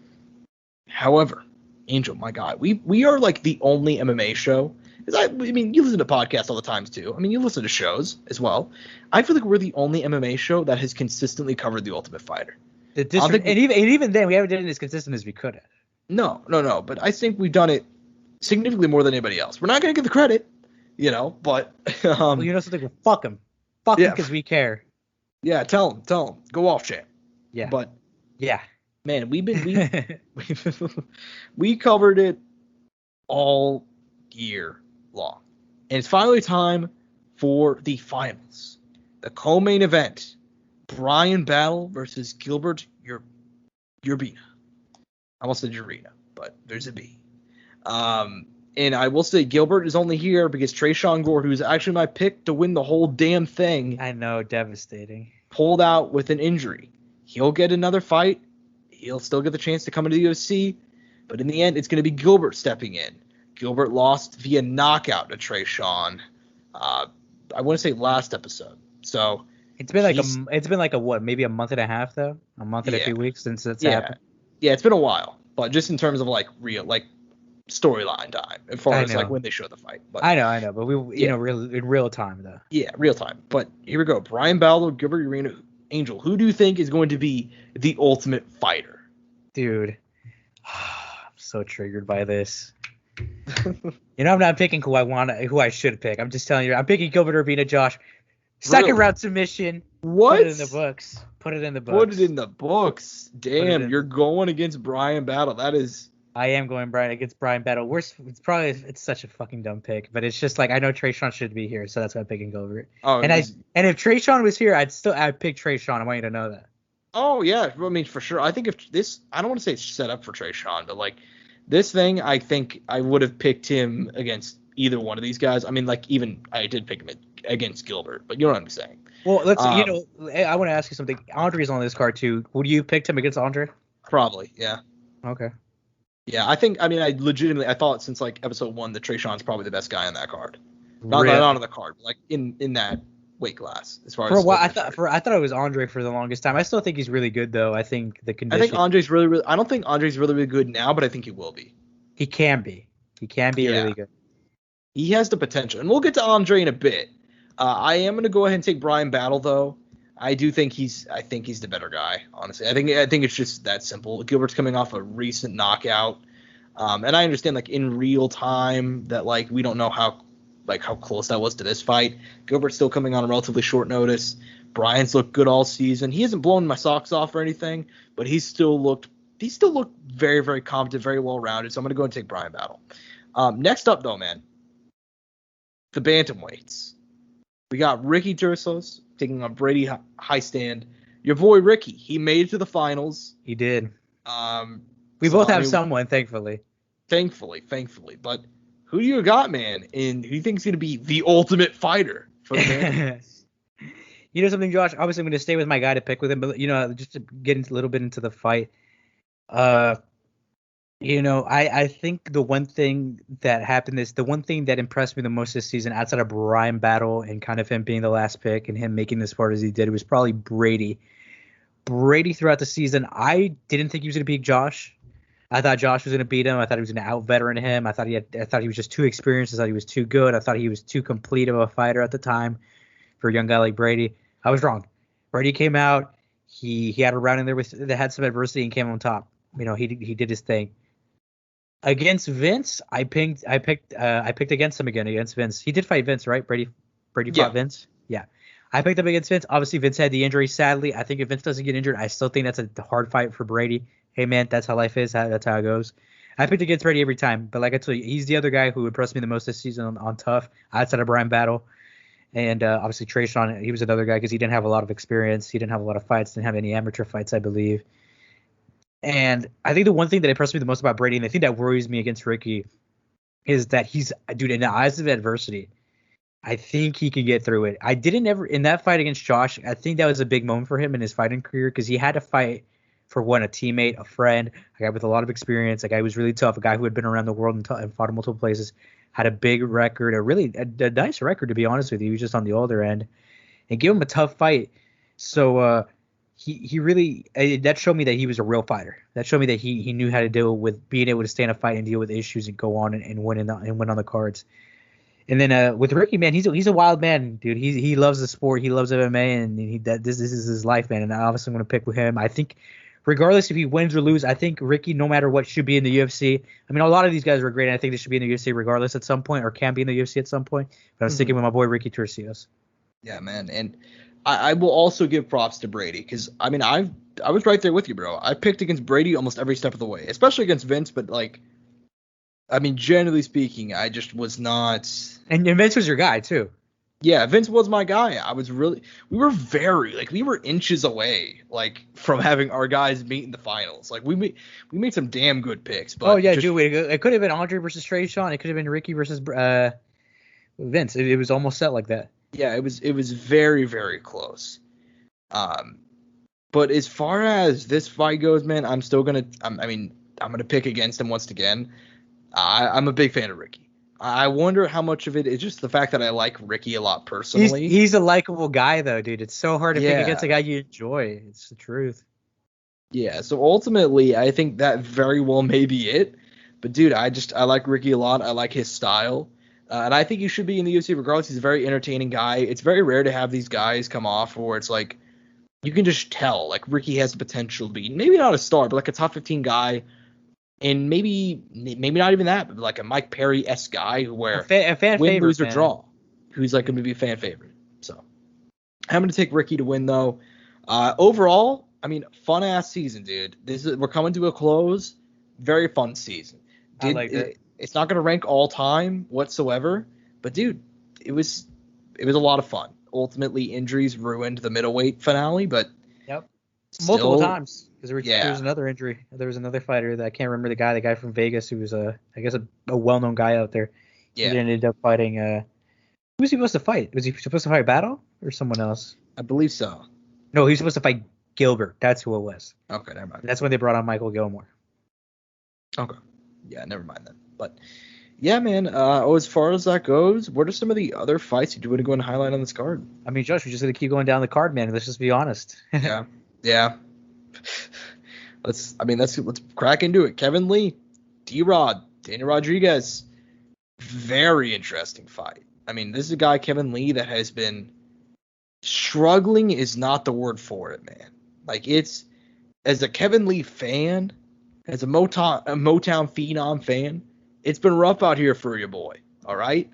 However, Angel, my God, we are like the only MMA show. I mean, you listen to podcasts all the time too. I mean, you listen to shows as well. I feel like we're the only MMA show that has consistently covered The Ultimate Fighter. And even then, we haven't done it as consistent as we could have. No. But I think we've done it significantly more than anybody else. We're not going to get the credit, but well, you know something? Well, fuck him because we care. Yeah, tell him, go off, champ. Yeah, but yeah, man, we covered it all year long, and it's finally time for the finals, the co-main event: Brian Battle versus Gilbert Urbina. I almost said Urena, but there's a B. And I will say Gilbert is only here because Tresean Gore, who's actually my pick to win the whole damn thing, I know, devastating, pulled out with an injury. He'll get another fight. He'll still get the chance to come into the UFC, but in the end, it's going to be Gilbert stepping in. Gilbert lost via knockout to Tresean. I want to say last episode. So it's been like what, maybe a month and a half though, a month and a few weeks since that's happened. Yeah, it's been a while, but just in terms of real storyline time as far as when they show the fight. But I know, but we in real time though. Yeah, real time. But here we go. Brian Battle, Gilbert Urbina, Angel. Who do you think is going to be the ultimate fighter? Dude, I'm so triggered by this. I'm not picking who I should pick. I'm just telling you, I'm picking Gilbert Urbina, Josh. Second round submission. What? Put it in the books. Damn, you're going against Brian Battle. That is I am going Brian against Brian Battle. It's such a fucking dumb pick, but it's just like I know Trayshawn should be here, so that's why I'm picking Gilbert. Oh, And if Trayshawn was here, I'd pick Trayshawn. I want you to know that. oh yeah. I mean, for sure. I think if this, I don't want to say it's set up for Trayshawn, but like this thing, I think I would have picked him against either one of these guys. I mean, like even I did pick him against Gilbert, but you know what I'm saying. Well, I want to ask you something. Andre's on this card too. Would you pick him against Andre? Probably, yeah. Okay. Yeah, I mean, I thought since like episode 1 that Trayshawn's probably the best guy on that card. Not Really? on the card, but like in that weight class as far For a as while, I thought it was Andre for the longest time. I still think he's really good though. I think the condition. I think Andre's really I don't think Andre's really good now, but I think he will be. He can be. He can be really good. He has the potential, and we'll get to Andre in a bit. I am going to go ahead and take Brian Battle though. I think he's the better guy, honestly. I think it's just that simple. Gilbert's coming off a recent knockout, and I understand like in real time that like we don't know how close that was to this fight. Gilbert's still coming on a relatively short notice. Brian's looked good all season. He hasn't blown my socks off or anything, but he still looked very, very competent, very well rounded. So I'm going to go and take Brian Battle. Next up though, man, the bantamweights. We got Ricky Tursos taking on Brady Highstand. Your boy Ricky, he made it to the finals. He did. We both have someone, thankfully. Thankfully. But who do you got, man? And who do you think is going to be the ultimate fighter for the bantamweights? You know something, Josh? Obviously, I'm going to stay with my guy to pick with him, but just to get a little bit into the fight. I think the one thing that happened is the one thing that impressed me the most this season, outside of Brian Battle and kind of him being the last pick and him making this far as he did, was probably Brady. Brady throughout the season, I didn't think he was going to beat Josh. I thought Josh was going to beat him. I thought he was going to out-veteran him. I thought he was just too experienced. I thought he was too good. I thought he was too complete of a fighter at the time for a young guy like Brady. I was wrong. Brady came out. He had a round in there that had some adversity and came on top. He did his thing. Against Vince, I picked against him again against Vince. He did fight Vince, right? Brady fought Vince. Yeah. I picked him against Vince. Obviously, Vince had the injury, sadly. I think if Vince doesn't get injured, I still think that's a hard fight for Brady. Hey, man, that's how life is. That's how it goes. I picked against Brady every time. But like I told you, he's the other guy who impressed me the most this season on tough, outside of Brian Battle. And obviously, Trayshawn, he was another guy because he didn't have a lot of experience. He didn't have a lot of fights. Didn't have any amateur fights, I believe. And I think the one thing that impressed me the most about Brady, and the thing that worries me against Ricky, is that in the eyes of adversity, I think he can get through it. I didn't ever, in that fight against Josh, I think that was a big moment for him in his fighting career because he had to fight for a teammate, a friend, a guy with a lot of experience, a guy who was really tough, a guy who had been around the world and fought in multiple places, had a big record, a nice record, to be honest with you. He was just on the older end, and give him a tough fight. So, He really that showed me that he was a real fighter. That showed me that he knew how to deal with being able to stay in a fight and deal with issues and go on and win on the cards. And then with Ricky, man, he's a wild man, dude. He loves the sport. He loves MMA, and this is his life, man. And obviously I'm going to pick with him. I think regardless if he wins or loses, I think Ricky, no matter what, should be in the UFC. I mean, a lot of these guys are great, and I think they should be in the UFC regardless at some point, or can be in the UFC at some point. But I'm sticking with my boy Ricky Turcios. Yeah, man, and I will also give props to Brady because, I mean, I was right there with you, bro. I picked against Brady almost every step of the way, especially against Vince. But, like, I mean, generally speaking, I just was not. And Vince was your guy, too. Yeah, Vince was my guy. We were inches away, like, from having our guys meet in the finals. Like, we made some damn good picks. But dude, it could have been Andre versus Trayshawn. It could have been Ricky versus Vince. It was almost set like that. Yeah, it was very, very close. But as far as this fight goes, man, I'm gonna pick against him once again. I'm a big fan of Ricky. I wonder how much of it is just the fact that I like Ricky a lot personally. He's a likable guy, though, dude. It's so hard to pick against a guy you enjoy. It's the truth. Yeah, so ultimately, I think that very well may be it. But, dude, I like Ricky a lot. I like his style. And I think he should be in the UFC regardless. He's a very entertaining guy. It's very rare to have these guys come off where it's like you can just tell like Ricky has the potential to be maybe not a star, but like a top 15 guy, and maybe not even that, but like a Mike Perry-esque guy where a fan win, favorite, lose, or draw, who's like going to be a fan favorite. So I'm going to take Ricky to win though. Overall, I mean, fun ass season, dude. We're coming to a close. very fun season. I like that. It's not going to rank all time whatsoever, but dude, it was a lot of fun. Ultimately, injuries ruined the middleweight finale, but Yep. Multiple still, times, because there was another injury. There was another fighter that I can't remember the guy from Vegas who was I guess a well-known guy out there. Yeah. He ended up fighting who was he supposed to fight? Was he supposed to fight Battle or someone else? I believe so. No, he was supposed to fight Gilbert. That's who it was. Okay, never mind. That's when they brought on Michael Gilmore. Okay. Yeah, never mind then. But yeah, man, as far as that goes, what are some of the other fights you do want to go and highlight on this card? I mean, Josh, we're just gonna keep going down the card, man. Let's just be honest. Yeah. Let's crack into it. Kevin Lee, D-Rod, Daniel Rodriguez. Very interesting fight. I mean, this is a guy, Kevin Lee, that has been struggling is not the word for it, man. Like, it's, as a Kevin Lee fan, as a Motown Phenom fan, it's been rough out here for your boy, all right?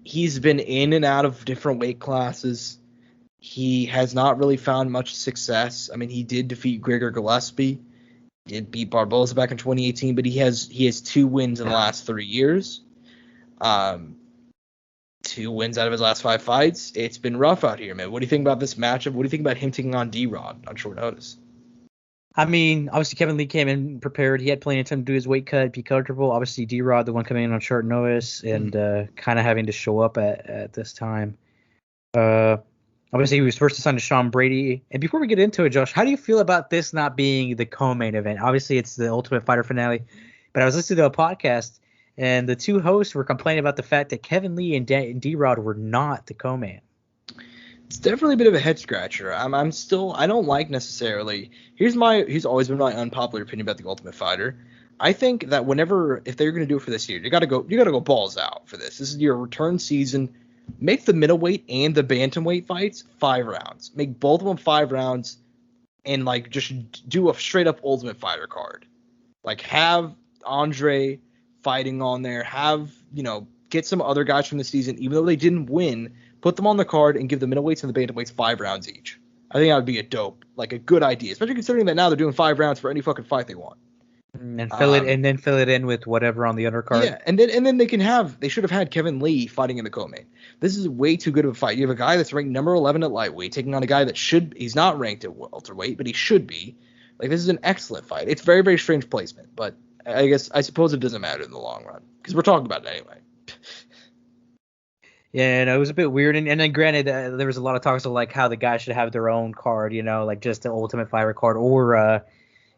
He's been in and out of different weight classes. He has not really found much success. I mean, he did defeat Gregor Gillespie. Did beat Barboza back in 2018, but he has 2 wins in the last 3 years. 2 wins out of his last 5 fights. It's been rough out here, man. What do you think about this matchup? What do you think about him taking on D-Rod on short notice? I mean, obviously Kevin Lee came in prepared. He had plenty of time to do his weight cut, be comfortable. Obviously D-Rod, the one coming in on short notice and kind of having to show up at this time. Obviously he was first to sign to Sean Brady. And before we get into it, Josh, how do you feel about this not being the co-main event? Obviously it's the Ultimate Fighter finale, but I was listening to a podcast and the 2 hosts were complaining about the fact that Kevin Lee and D-Rod were not the co-main. It's definitely a bit of a head scratcher. I don't like necessarily. Here's always been my unpopular opinion about the Ultimate Fighter. I think that if they're going to do it for this year, you got to go balls out for this. This is your return season. Make the middleweight and the bantamweight fights 5 rounds. Make both of them 5 rounds, and like just do a straight up Ultimate Fighter card. Like have Andre fighting on there. Have get some other guys from the season, even though they didn't win. Put them on the card and give the middleweights and the bantamweights 5 rounds each. I think that would be a good idea, especially considering that now they're doing 5 rounds for any fucking fight they want. And fill it in with whatever on the undercard. Yeah, and then they should have had Kevin Lee fighting in the co-main. This is way too good of a fight. You have a guy that's ranked number 11 at lightweight taking on a guy he's not ranked at welterweight, but he should be. Like, this is an excellent fight. It's very, very strange placement, but I suppose it doesn't matter in the long run because we're talking about it anyway. Yeah, and it was a bit weird. And then granted, there was a lot of talks of like how the guys should have their own card, like just the Ultimate Fighter card or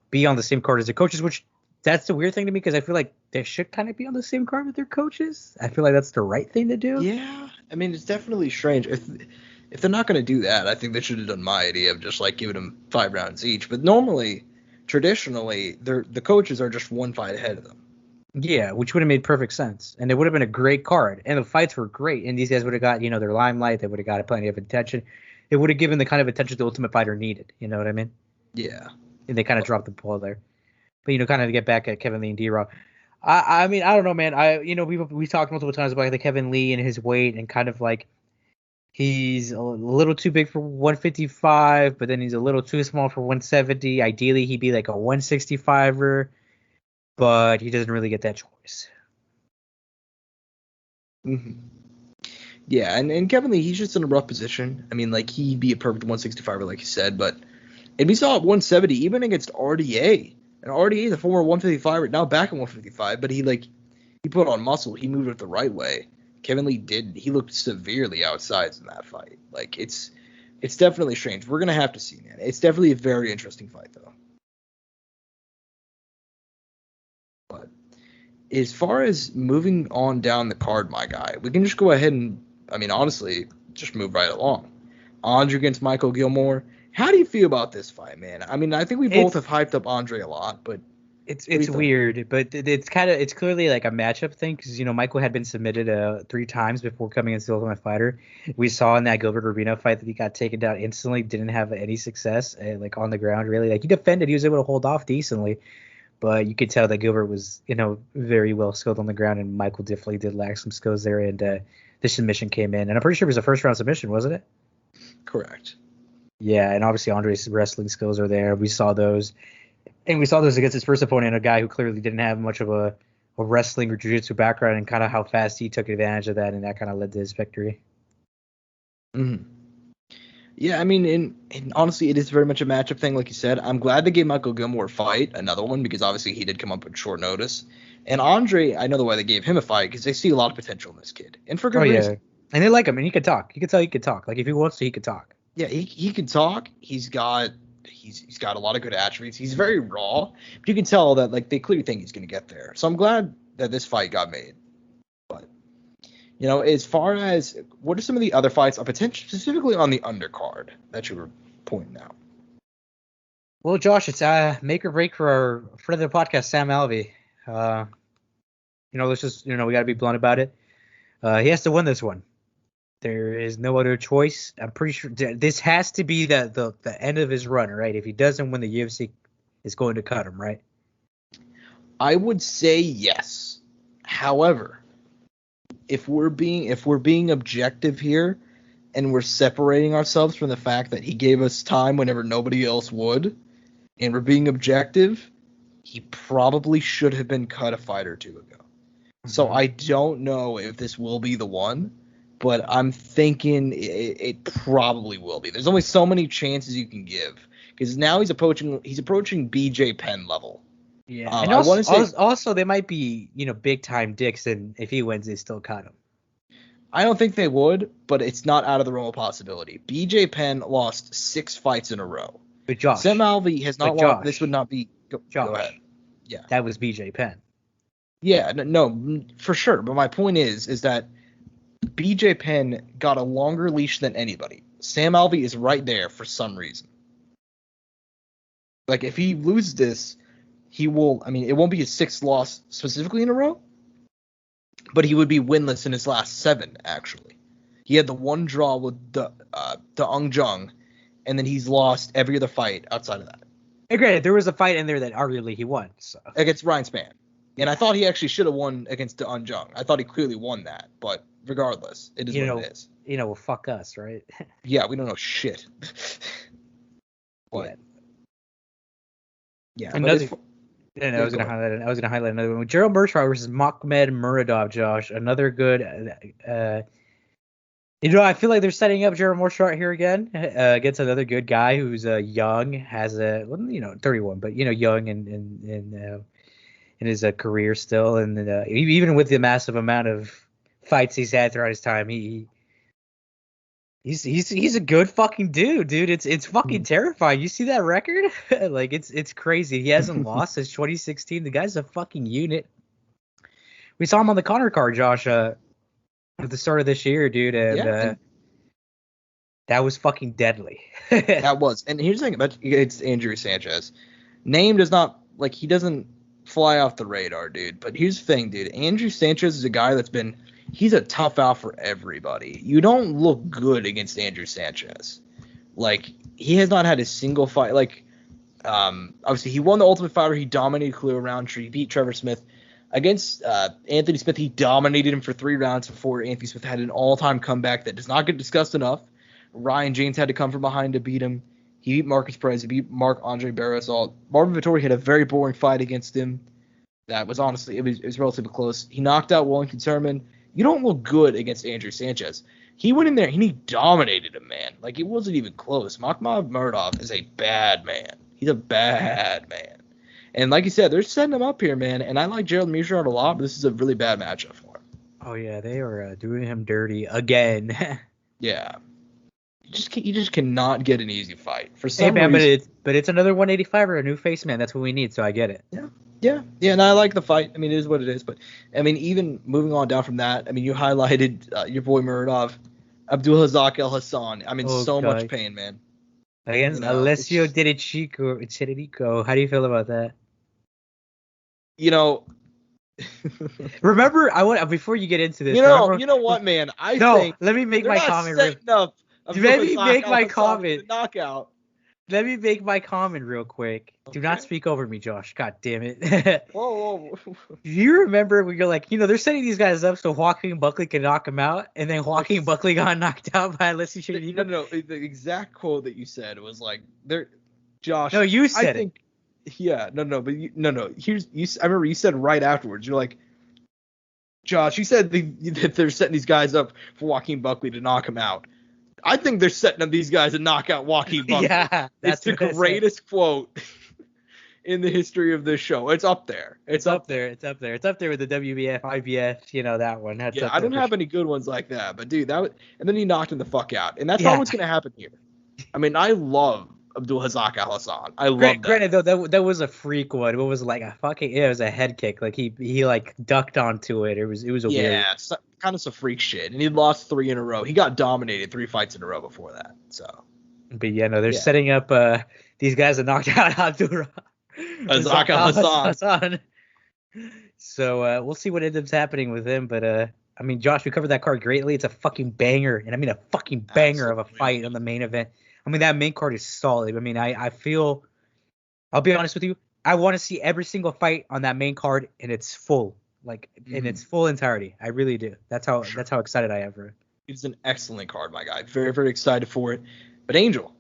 be on the same card as the coaches, which that's the weird thing to me because I feel like they should kind of be on the same card with their coaches. I feel like that's the right thing to do. Yeah, I mean, it's definitely strange. If they're not going to do that, I think they should have done my idea of just like giving them 5 rounds each. But traditionally, the coaches are just 1 fight ahead of them. Yeah, which would have made perfect sense. And it would have been a great card. And the fights were great. And these guys would have got, their limelight. They would have got plenty of attention. It would have given the kind of attention the Ultimate Fighter needed. You know what I mean? Yeah. And they kind of dropped the ball there. But, kind of to get back at Kevin Lee and D-Rod. I mean, I don't know, man. We talked multiple times about the Kevin Lee and his weight and kind of like he's a little too big for 155, but then he's a little too small for 170. Ideally, he'd be like a 165er. But he doesn't really get that choice. Mm-hmm. Yeah, and Kevin Lee, he's just in a rough position. I mean, like, he'd be a perfect 165er, like you said, but and we saw at 170, even against RDA. And RDA, the former 155er, now back at 155, but he put on muscle. He moved it the right way. Kevin Lee did. He looked severely outsized in that fight. Like, it's definitely strange. We're going to have to see, man. It's definitely a very interesting fight, though. But as far as moving on down the card, my guy, we can just go ahead and, I mean, honestly, just move right along. Andre against Michael Gilmore. How do you feel about this fight, man? I mean, I think we both have hyped up Andre a lot, but it's weird. But it's clearly like a matchup thing because Michael had been submitted 3 times before coming into the Ultimate Fighter. We saw in that Gilbert Rubino fight that he got taken down instantly, didn't have any success like on the ground really. Like he defended, he was able to hold off decently. But you could tell that Gilbert was, very well skilled on the ground, and Michael definitely did lack some skills there. And the submission came in, and I'm pretty sure it was a first round submission, wasn't it? Correct. Yeah, and obviously Andre's wrestling skills are there. We saw those. And we saw this against his first opponent, a guy who clearly didn't have much of a wrestling or jiu-jitsu background, and kind of how fast he took advantage of that, and that kind of led to his victory. Mm-hmm. Yeah, I mean, and honestly, it is very much a matchup thing, like you said. I'm glad they gave Michael Gilmore a fight, another one, because obviously he did come up with short notice. And Andre, I know the why they gave him a fight, because they see a lot of potential in this kid, and for good reason. And they like him, and he could talk. You could tell he could talk. Like, if he wants to, he could talk. Yeah, he can talk. He's got a lot of good attributes. He's very raw, but you can tell that like they clearly think he's going to get there. So I'm glad that this fight got made. But as far as what are some of the other fights on potential, specifically on the undercard that you were pointing out? Well, Josh, it's make or break for our friend of the podcast, Sam Alvey. Let's just we got to be blunt about it. He has to win this one. There is no other choice. I'm pretty sure this has to be the end of his run, right? If he doesn't win, the UFC is going to cut him, right? I would say yes. However, if we're being objective here, and we're separating ourselves from the fact that he gave us time whenever nobody else would, and we're being objective, he probably should have been cut a fight or two ago. Mm-hmm. So I don't know if this will be the one. But I'm thinking it probably will be. There's only so many chances you can give because now he's approaching BJ Penn level. Yeah, and also they might be big time dicks, and if he wins, they still cut him. I don't think they would, but it's not out of the realm of possibility. BJ Penn lost 6 fights in a row. But Josh, Sam Alvey has not lost. This would not be. Go ahead. Yeah, that was BJ Penn. Yeah, no, for sure. But my point is that BJ Penn got a longer leash than anybody. Sam Alvey is right there for some reason. Like, if he loses this, he will... I mean, it won't be his 6th loss specifically in a row, but he would be winless in his last 7, actually. He had the one draw with the Jung, and then he's lost every other fight outside of that. Hey, granted, there was a fight in there that arguably he won. So. Against Ryan Spann. And I thought he actually should have won against the Jung. I thought he clearly won that, but... regardless, it is what it is. Well, fuck us, right? Yeah, we don't know shit. But yeah, I was gonna highlight another one. Gerald Meerschaert versus Makhmed Muradov, Josh. Another good. I feel like they're setting up Gerald Meerschaert here again against another good guy who's young, has 31, but young in his career still, and even with the massive amount of fights he's had throughout his time, he's a good fucking dude. It's fucking terrifying. You see that record? Like it's crazy. He hasn't lost since 2016. The guy's a fucking unit. We saw him on the Conor card, Josh, at the start of this year, dude, and that was fucking deadly. That was. And here's the thing about it's Andrew Sanchez. Name does not he doesn't fly off the radar, dude. But here's the thing, dude. Andrew Sanchez is a guy he's a tough out for everybody. You don't look good against Andrew Sanchez. He has not had a single fight. Obviously, he won the Ultimate Fighter. He dominated Khalil Roundtree. He beat Trevor Smith. Against Anthony Smith, he dominated him for 3 rounds before Anthony Smith had an all-time comeback that does not get discussed enough. Ryan James had to come from behind to beat him. He beat Marcus Perez. He beat Marc-Andre Barrasol. Marvin Vettori had a very boring fight against him. That was honestly, it was relatively close. He knocked out Wellington Turman. You don't look good against Andrew Sanchez. He went in there and he dominated him, man. It wasn't even close. Makhmed Muradov is a bad man. He's a bad man. And like you said, they're setting him up here, man. And I like Gerald Meerschaert a lot, but this is a really bad matchup for him. Oh, yeah, they are doing him dirty again. Yeah. You just cannot get an easy fight. For some reason. But it's another 185 or a new face, man. That's what we need, so I get it. Yeah, and I like the fight. I mean, it is what it is. But, I mean, even moving on down from that, I mean, you highlighted your boy Muradov, Abdulrazak El Hassan. I'm in much pain, man. Against Alessio Chirico. How do you feel about that? Remember, before you get into this. You know what, man? Let me make my comment. Knockout. Let me make my comment real quick. Okay. Do not speak over me, Josh. God damn it. Whoa. Do you remember when you're like, they're setting these guys up so Joaquin Buckley can knock him out, and then Joaquin Buckley got knocked out by Alessio Chirico? No. The exact quote that you said was Josh. No, you said it. Yeah, but no. I remember you said right afterwards. You're like, Josh, you said that they're setting these guys up for Joaquin Buckley to knock him out. I think they're setting up these guys to knock out Joaquin Buckley. Yeah, it's the greatest quote in the history of this show. It's up there. It's up there. It's up there with the WBF, IBF, that one. That's I don't have any good ones like that, but dude, and then he knocked him the fuck out, and that's not what's gonna happen here. I mean, I love Abdul Razak Al Hassan. I love that. Granted, though, that was a freak one. It was like it was a head kick. Like he like ducked onto it. It was a weird. Kind of some freak shit. And he lost 3 in a row. He got dominated 3 fights in a row before that. So. But they're setting up these guys that knocked out Abdul Razak Al Hassan. So we'll see what ends up happening with him. But I mean, Josh, we covered that card greatly. It's a fucking banger, and I mean a fucking banger of a fight on the main event. I mean, that main card is solid. I mean, I feel, I'll be honest with you, I want to see every single fight on that main card in its full, in its full entirety. I really do. That's how excited I am for it. It's an excellent card, my guy. Very, very excited for it. But Angel,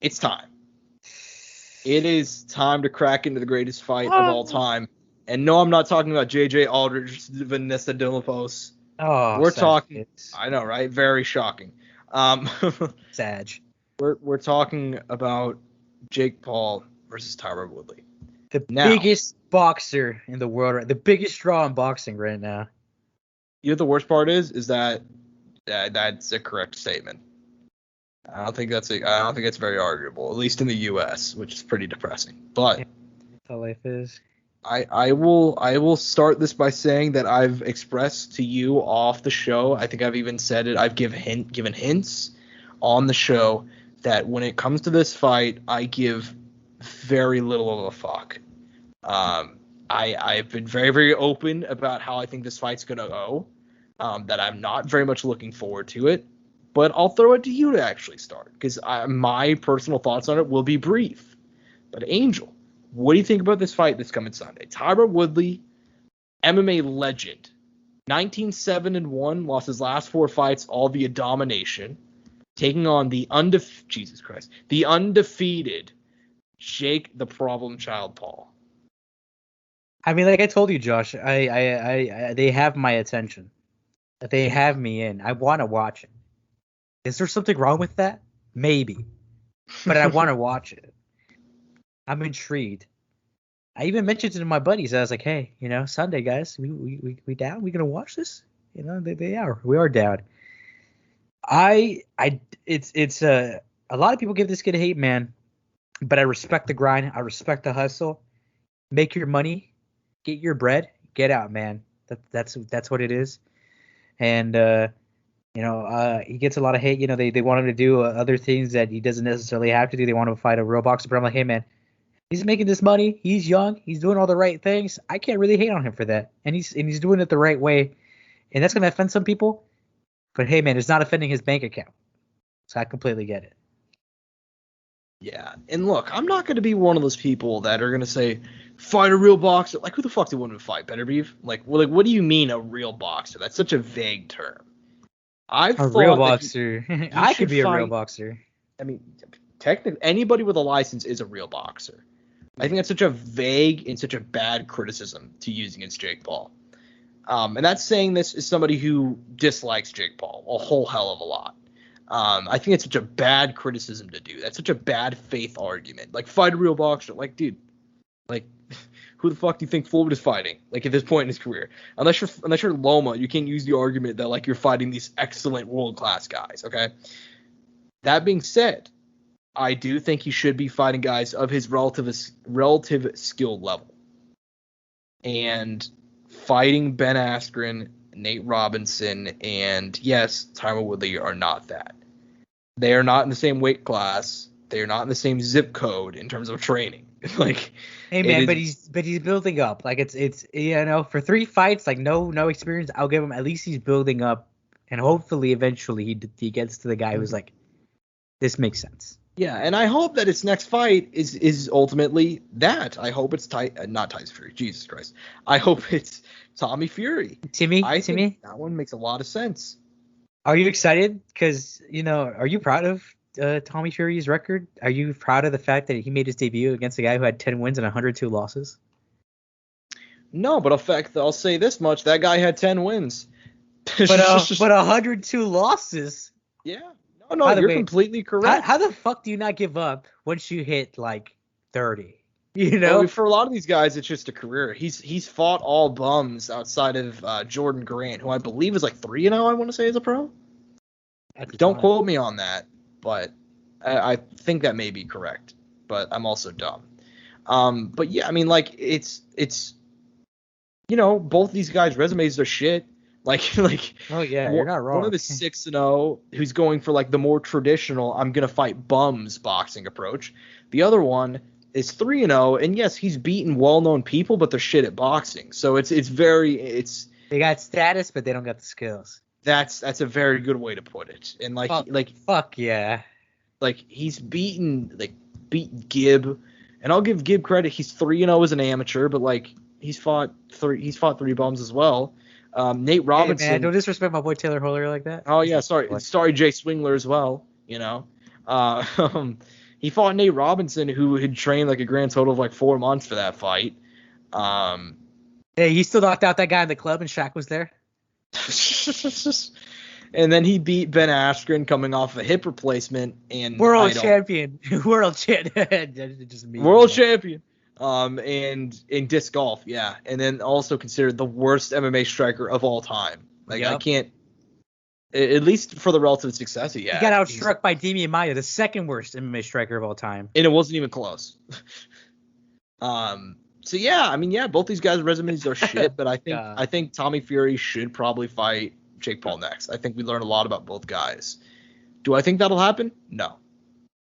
it's time. It is time to crack into the greatest fight of all time. And no, I'm not talking about J.J. Aldridge, Vanessa de la Pos. Oh, we're talking. I know, right? Very shocking. Sag. We're talking about Jake Paul versus Tyron Woodley. The biggest boxer in the world, right? The biggest draw in boxing right now. You know the worst part is that that's a correct statement. I don't think it's very arguable, at least in the U.S., which is pretty depressing. But that's how life is. I will start this by saying that I've expressed to you off the show. I think I've even said it. I've given hints on the show that when it comes to this fight, I give very little of a fuck. I've been very, very open about how I think this fight's gonna go. That I'm not very much looking forward to it. But I'll throw it to you to actually start, because my personal thoughts on it will be brief. But Angel, what do you think about this fight that's coming Sunday? Tyron Woodley, MMA legend, 19-7-1, lost his last 4 fights all via domination, taking on the undefeated Jake the Problem Child Paul. I mean, like I told you, Josh, they have my attention. They have me in. I want to watch it. Is there something wrong with that? Maybe. But I want to watch it. I'm intrigued. I even mentioned it to my buddies. I was like, hey, Sunday, guys, we down? We gonna watch this? They are. We are down. It's a lot of people give this kid hate, man. But I respect the grind. I respect the hustle. Make your money. Get your bread. Get out, man. That's what it is. And he gets a lot of hate. They want him to do other things that he doesn't necessarily have to do. They want him to fight a real boxer. But I'm like, hey, man, he's making this money. He's young. He's doing all the right things. I can't really hate on him for that. And he's doing it the right way. And that's going to offend some people. But, hey, man, it's not offending his bank account. So I completely get it. Yeah. And look, I'm not going to be one of those people that are going to say, fight a real boxer. Like, who the fuck do you want to fight? Better Beef? Like, what do you mean a real boxer? That's such a vague term. A real boxer. I could be a real boxer. I mean, technically, anybody with a license is a real boxer. I think that's such a vague and such a bad criticism to use against Jake Paul. And that's saying this is somebody who dislikes Jake Paul a whole hell of a lot. I think it's such a bad criticism to do. That's such a bad faith argument. Like, fight a real boxer. Like, dude, like, who the fuck do you think Floyd is fighting? Like, at this point in his career, unless you're Loma, you can't use the argument that like you're fighting these excellent world class guys. Okay. That being said, I do think he should be fighting guys of his relative skill level. And fighting Ben Askren, Nate Robinson, and yes, Tyron Woodley are not that. They are not in the same weight class. They are not in the same zip code in terms of training. Like, hey man, but he's building up. Like it's for 3 fights, like no experience. I'll give him at least he's building up, and hopefully eventually he gets to the guy who's like, this makes sense. Yeah, and I hope that its next fight is ultimately that. I hope it's not Tyson Fury. Jesus Christ. I hope it's Tommy Fury. Timmy. That one makes a lot of sense. Are you excited? Because are you proud of Tommy Fury's record? Are you proud of the fact that he made his debut against a guy who had 10 wins and 102 losses? No, but I'll say this much: that guy had 10 wins. But 102 losses. Yeah. No, you're completely correct. How the fuck do you not give up once you hit like 30? You know, well, for a lot of these guys, it's just a career. He's fought all bums outside of Jordan Grant, who I believe is like 3-0. I want to say as a pro. Don't quote me on that, but I think that may be correct. But I'm also dumb. But yeah, I mean, like it's both these guys' resumes are shit. Like oh yeah, you're not wrong. One of the 6-0 who's going for like the more traditional I'm gonna fight bums boxing approach. The other one is 3-0, and yes, he's beaten well-known people, but they're shit at boxing. So it's they got status, but they don't got the skills. That's a very good way to put it. And fuck yeah, like he's beat Gibb, and I'll give Gibb credit. He's 3-0 as an amateur, but like he's fought three bums as well. Nate Robinson. Hey man, don't disrespect my boy Taylor Holler like that. Oh yeah, sorry Jay Swingler as well. He fought Nate Robinson, who had trained like a grand total of like 4 months for that fight. Hey, he still knocked out that guy in the club, and Shaq was there. And then he beat Ben Askren coming off a hip replacement and world champion. And in disc golf, yeah. And then also considered the worst MMA striker of all time. I can't, at least for the relative success he had. He got outstruck by Demian Maia, the second worst MMA striker of all time. And it wasn't even close. So yeah, I mean, yeah, both these guys' resumes are shit, but I think Tommy Fury should probably fight Jake Paul next. I think we learned a lot about both guys. Do I think that'll happen? No,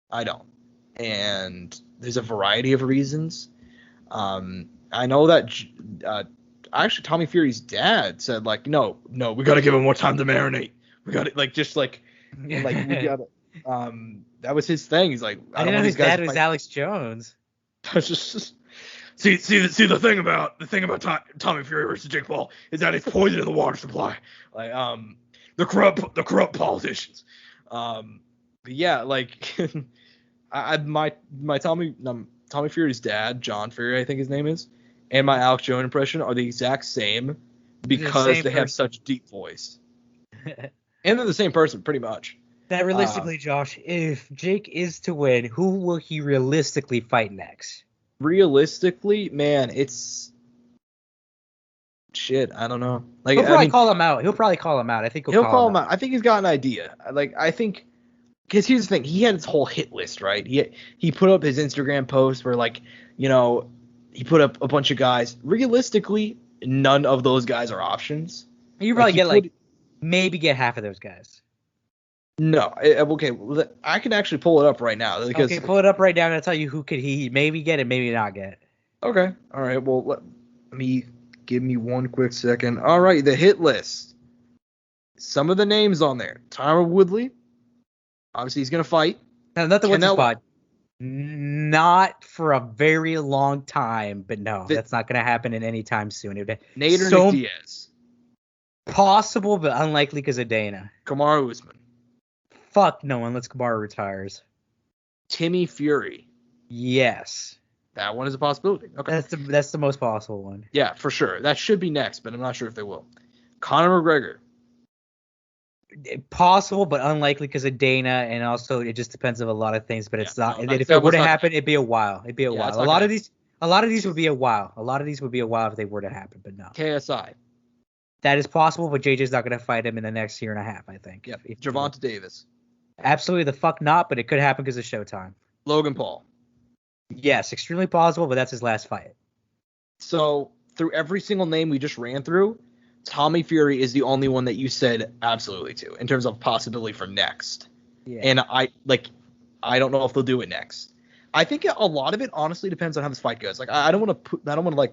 I don't. And there's a variety of reasons. I know that actually Tommy Fury's dad said like, no, we got to give him more time to marinate. We got to we got to. That was his thing. He's like, I didn't know his dad was Alex Jones. just see the thing about Tommy Fury versus Jake Paul is that it's poison in the water supply. Like the corrupt politicians. But yeah, like my Tommy Fury's dad, John Fury, I think his name is, and my Alex Jones impression are the exact same because they have such deep voice. And they're the same person, pretty much. That realistically, Josh, if Jake is to win, who will he realistically fight next? Realistically, man, it's shit. I don't know. Like he'll probably call him out. I think he'll call him out. I think he's got an idea. I think because here's the thing, he had his whole hit list, right? He put up his Instagram post where he put up a bunch of guys. Realistically, none of those guys are options. You probably maybe get half of those guys. No, okay. I can actually pull it up right now. Okay, pull it up right now and I'll tell you who could he maybe get and maybe not get. Okay, all right. Well, let me give me one quick second. All right, the hit list. Some of the names on there: Tyron Woodley. Obviously, he's gonna fight. No, not the what's his spot. Not for a very long time, but no, that's not gonna happen in any time soon. Nick Diaz. Possible, but unlikely because of Dana. Kamaru Usman. Fuck no, unless Kamaru retires. Timmy Fury. Yes. That one is a possibility. Okay. That's the most possible one. Yeah, for sure. That should be next, but I'm not sure if they will. Conor McGregor. Possible, but unlikely because of Dana, and also it just depends on a lot of things. But it's not. If it were to happen, it'd be a while. It'd be a while. A lot of these would be a while. A lot of these would be a while if they were to happen, but no. KSI. That is possible, but JJ's not going to fight him in the next year and a half, I think. Yep. Gervonta Davis. Absolutely the fuck not, but it could happen because of Showtime. Logan Paul. Yes, extremely plausible, but that's his last fight. So through every single name we just ran through, Tommy Fury is the only one that you said absolutely to in terms of possibility for next. Yeah. And I don't know if they'll do it next. I think a lot of it honestly depends on how this fight goes. Like I don't want to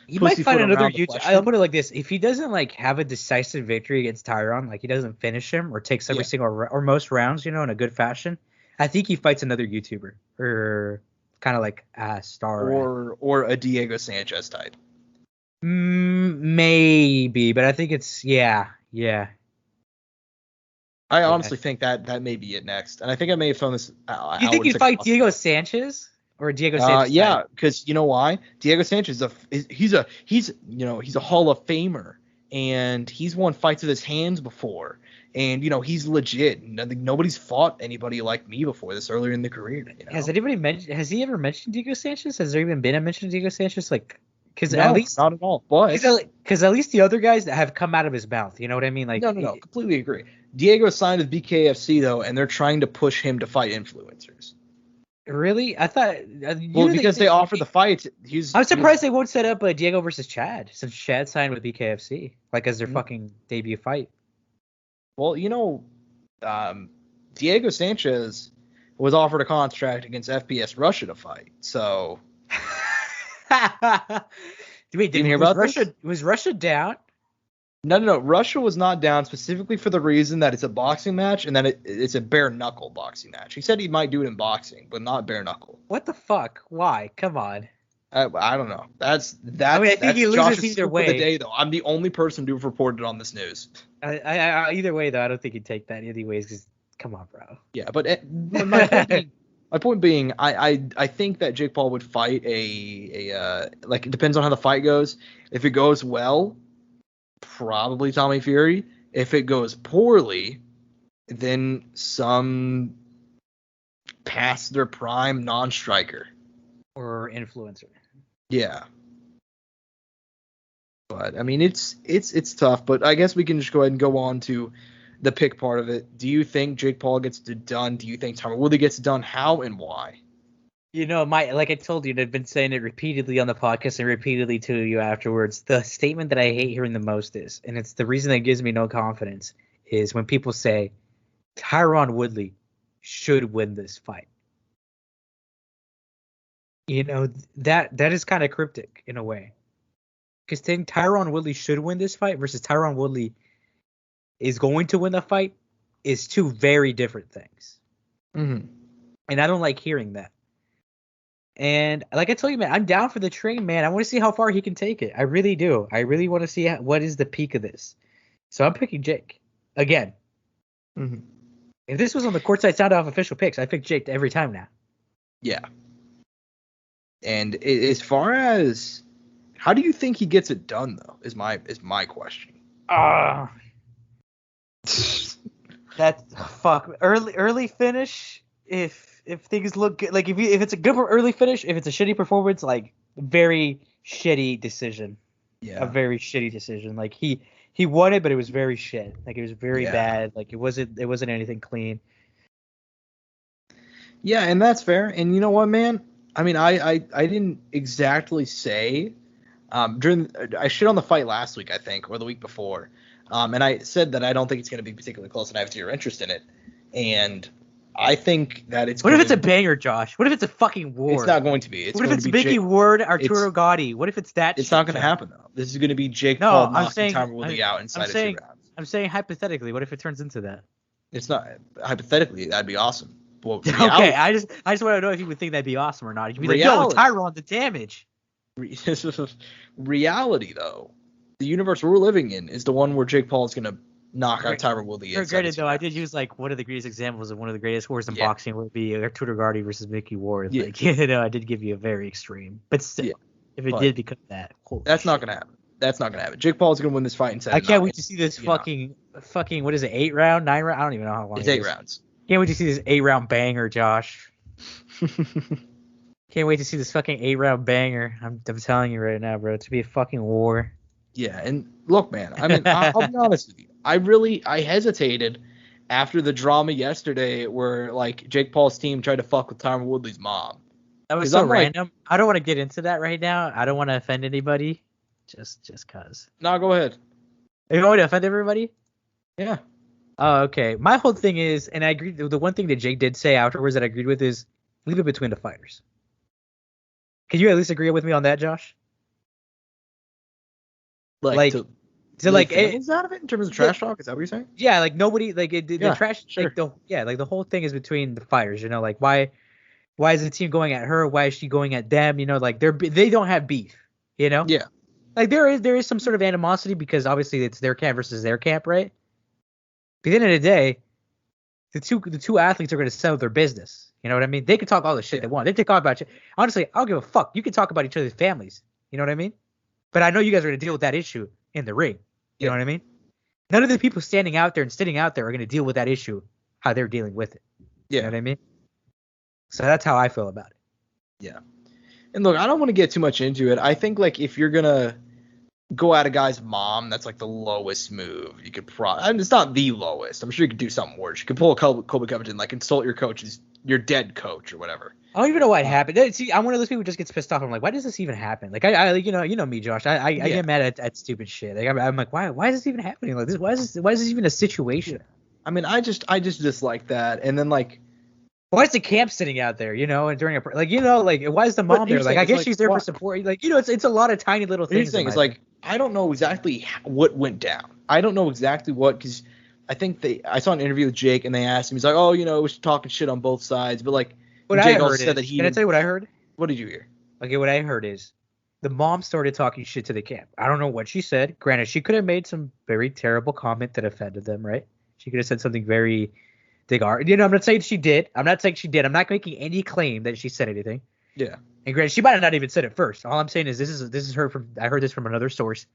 he might find another YouTube. I'll put it like this: if he doesn't have a decisive victory against Tyron, he doesn't finish him or takes every single or most rounds, in a good fashion, I think he fights another YouTuber or kind of like a star or a Diego Sanchez type. Maybe, but I think it's yeah. I honestly think that may be it next, and I think I may have thrown this. Do you think he'd fight Diego Sanchez or Diego Sanchez? Yeah, because you know why? Diego Sanchez he's a Hall of Famer, and he's won fights with his hands before, and he's legit. Nobody's fought anybody like me before this earlier in the career. Has he ever mentioned Diego Sanchez? Has there even been a mention of Diego Sanchez? Because no, at least not at all. But because at least the other guys that have come out of his mouth, you know what I mean? No, completely agree. Diego signed with BKFC though, and they're trying to push him to fight influencers. Really? I thought. Because they offer the fights. I'm surprised they won't set up a Diego versus Chad, since Chad signed with BKFC, as their fucking debut fight. Well, Diego Sanchez was offered a contract against FPS Russia to fight. So. Wait, didn't hear about Russia? Was Russia down? No. Russia was not down specifically for the reason that it's a boxing match and that it's a bare knuckle boxing match. He said he might do it in boxing, but not bare knuckle. What the fuck? Why? Come on. I don't know. I think he loses either way. For the day, though. I'm the only person to have reported on this news. Either way, though, I don't think he'd take that anyways. Because come on, bro. Yeah, but my point being, I think that Jake Paul would fight it depends on how the fight goes. If it goes well, probably Tommy Fury. If it goes poorly, then some past their prime non-striker or influencer. Yeah. But I mean, it's tough. But I guess we can just go ahead and go on to the pick part of it. Do you think Jake Paul gets it done? Do you think Tyron Woodley gets it done? How and why? Like I told you, and I've been saying it repeatedly on the podcast and repeatedly to you afterwards. The statement that I hate hearing the most is, and it's the reason that gives me no confidence, is when people say Tyron Woodley should win this fight. That is kind of cryptic in a way. Because saying Tyron Woodley should win this fight versus Tyron Woodley is going to win the fight is two very different things. Mm-hmm. And I don't like hearing that. And like I told you, man, I'm down for the train, man. I want to see how far he can take it. I really do. I really want to see what is the peak of this. So I'm picking Jake again. Mm-hmm. If this was on the Courtside Soundoff official picks, I pick Jake every time now. Yeah. And as far as how do you think he gets it done, though, is my question. That's fuck early finish. If things look good, if it's a good early finish, if it's a shitty performance, very shitty decision. Yeah. A very shitty decision. He won it, but it was very shit. It was very bad. It wasn't anything clean. Yeah, and that's fair. And you know what, man? I mean, I didn't exactly say I shit on the fight last week, I think, or the week before. And I said that I don't think it's going to be particularly close, and I have zero interest in it. And I think that it's. What if it's a banger, Josh? What if it's a fucking war? It's not going to be. What if it's Mickey Ward, Arturo Gotti? What if it's that? It's not going to happen though. This is going to be Jake Paul knocking Tyron Woodley out inside of 2 rounds. I'm saying hypothetically. What if it turns into that? It's not hypothetically. That'd be awesome. Well, okay, I just want to know if you would think that'd be awesome or not. You'd be like, yo, Tyron, the damage. Reality, though, the universe we're living in is the one where Jake Paul is going to knock out Tyron Woodley. Granted, though, I did use one of the greatest examples of one of the greatest wars in boxing would be Arturo Gotti versus Mickey Ward. Yeah. I did give you a very extreme, but still, if it did become that, that's not going to happen. That's not going to happen. Jake Paul is going to win this fight inside. I can't wait to see this fucking what is it? 8 round, 9 round? I don't even know how long. It's 8 rounds. Can't wait to see this 8-round banger, Josh. Can't wait to see this fucking 8-round banger. I'm telling you right now, bro. It's to be a fucking war. Yeah, and look, man. I mean, I'll be honest with you. I hesitated after the drama yesterday where Jake Paul's team tried to fuck with Tyron Woodley's mom. That was so random. I don't want to get into that right now. I don't want to offend anybody. Just cause. No, go ahead. You want to offend everybody? Yeah. Oh, okay. My whole thing is, and I agree. The one thing that Jake did say afterwards that I agreed with is leave it between the fighters. Can you at least agree with me on that, Josh? Is out of it in terms of trash talk? Is that what you're saying? Yeah, nobody the trash. Sure. The whole thing is between the fighters. Why is the team going at her? Why is she going at them? They don't have beef. Yeah. There is some sort of animosity because obviously it's their camp versus their camp, right? But at the end of the day, the two athletes are going to settle their business. You know what I mean? They can talk all the shit they want. They can talk about you. Honestly, I don't give a fuck. You can talk about each other's families. You know what I mean? But I know you guys are going to deal with that issue in the ring. You know what I mean? None of the people standing out there and sitting out there are going to deal with that issue how they're dealing with it. You know what I mean? So that's how I feel about it. Yeah. And look, I don't want to get too much into it. I think, like, if you're going to go at a guy's mom, that's, like, the lowest move. You could it's not the lowest. I'm sure you could do something worse. You could pull a Colby Covington, like, insult your coach's, your dead coach or whatever. I don't even know what happened. See, I'm one of those people who just gets pissed off. I'm like, why does this even happen? Like, I you know me, Josh. I get mad at stupid shit. Like, I'm like, why is this even happening? Like, why is this even a situation? I mean, I just dislike that. And then, like, why is the camp sitting out there? And during why is the mom there? Like, I guess she's there for support. Like, it's a lot of tiny little things. It's like, I don't know exactly what went down. I don't know exactly what, because I think I saw an interview with Jake and they asked him. He's like, oh, it was talking shit on both sides, but like. What Jake also said that he. Can I tell you what I heard? What did you hear? Okay, what I heard is the mom started talking shit to the camp. I don't know what she said. Granted, she could have made some very terrible comment that offended them, right? She could have said something very I'm not saying she did. I'm not making any claim that she said anything. Yeah. And granted, she might have not even said it first. All I'm saying is this is her from. I heard this from another source.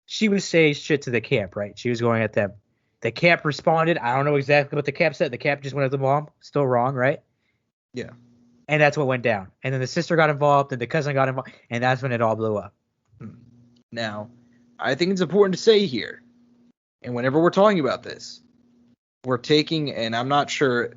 She was saying shit to the camp, right? She was going at them. The camp responded. I don't know exactly what the camp said. The camp just went at the mom. Still wrong, right? Yeah. And that's what went down. And then the sister got involved, and the cousin got involved, and that's when it all blew up. Now, I think it's important to say here, and whenever we're talking about this, we're taking, and I'm not sure,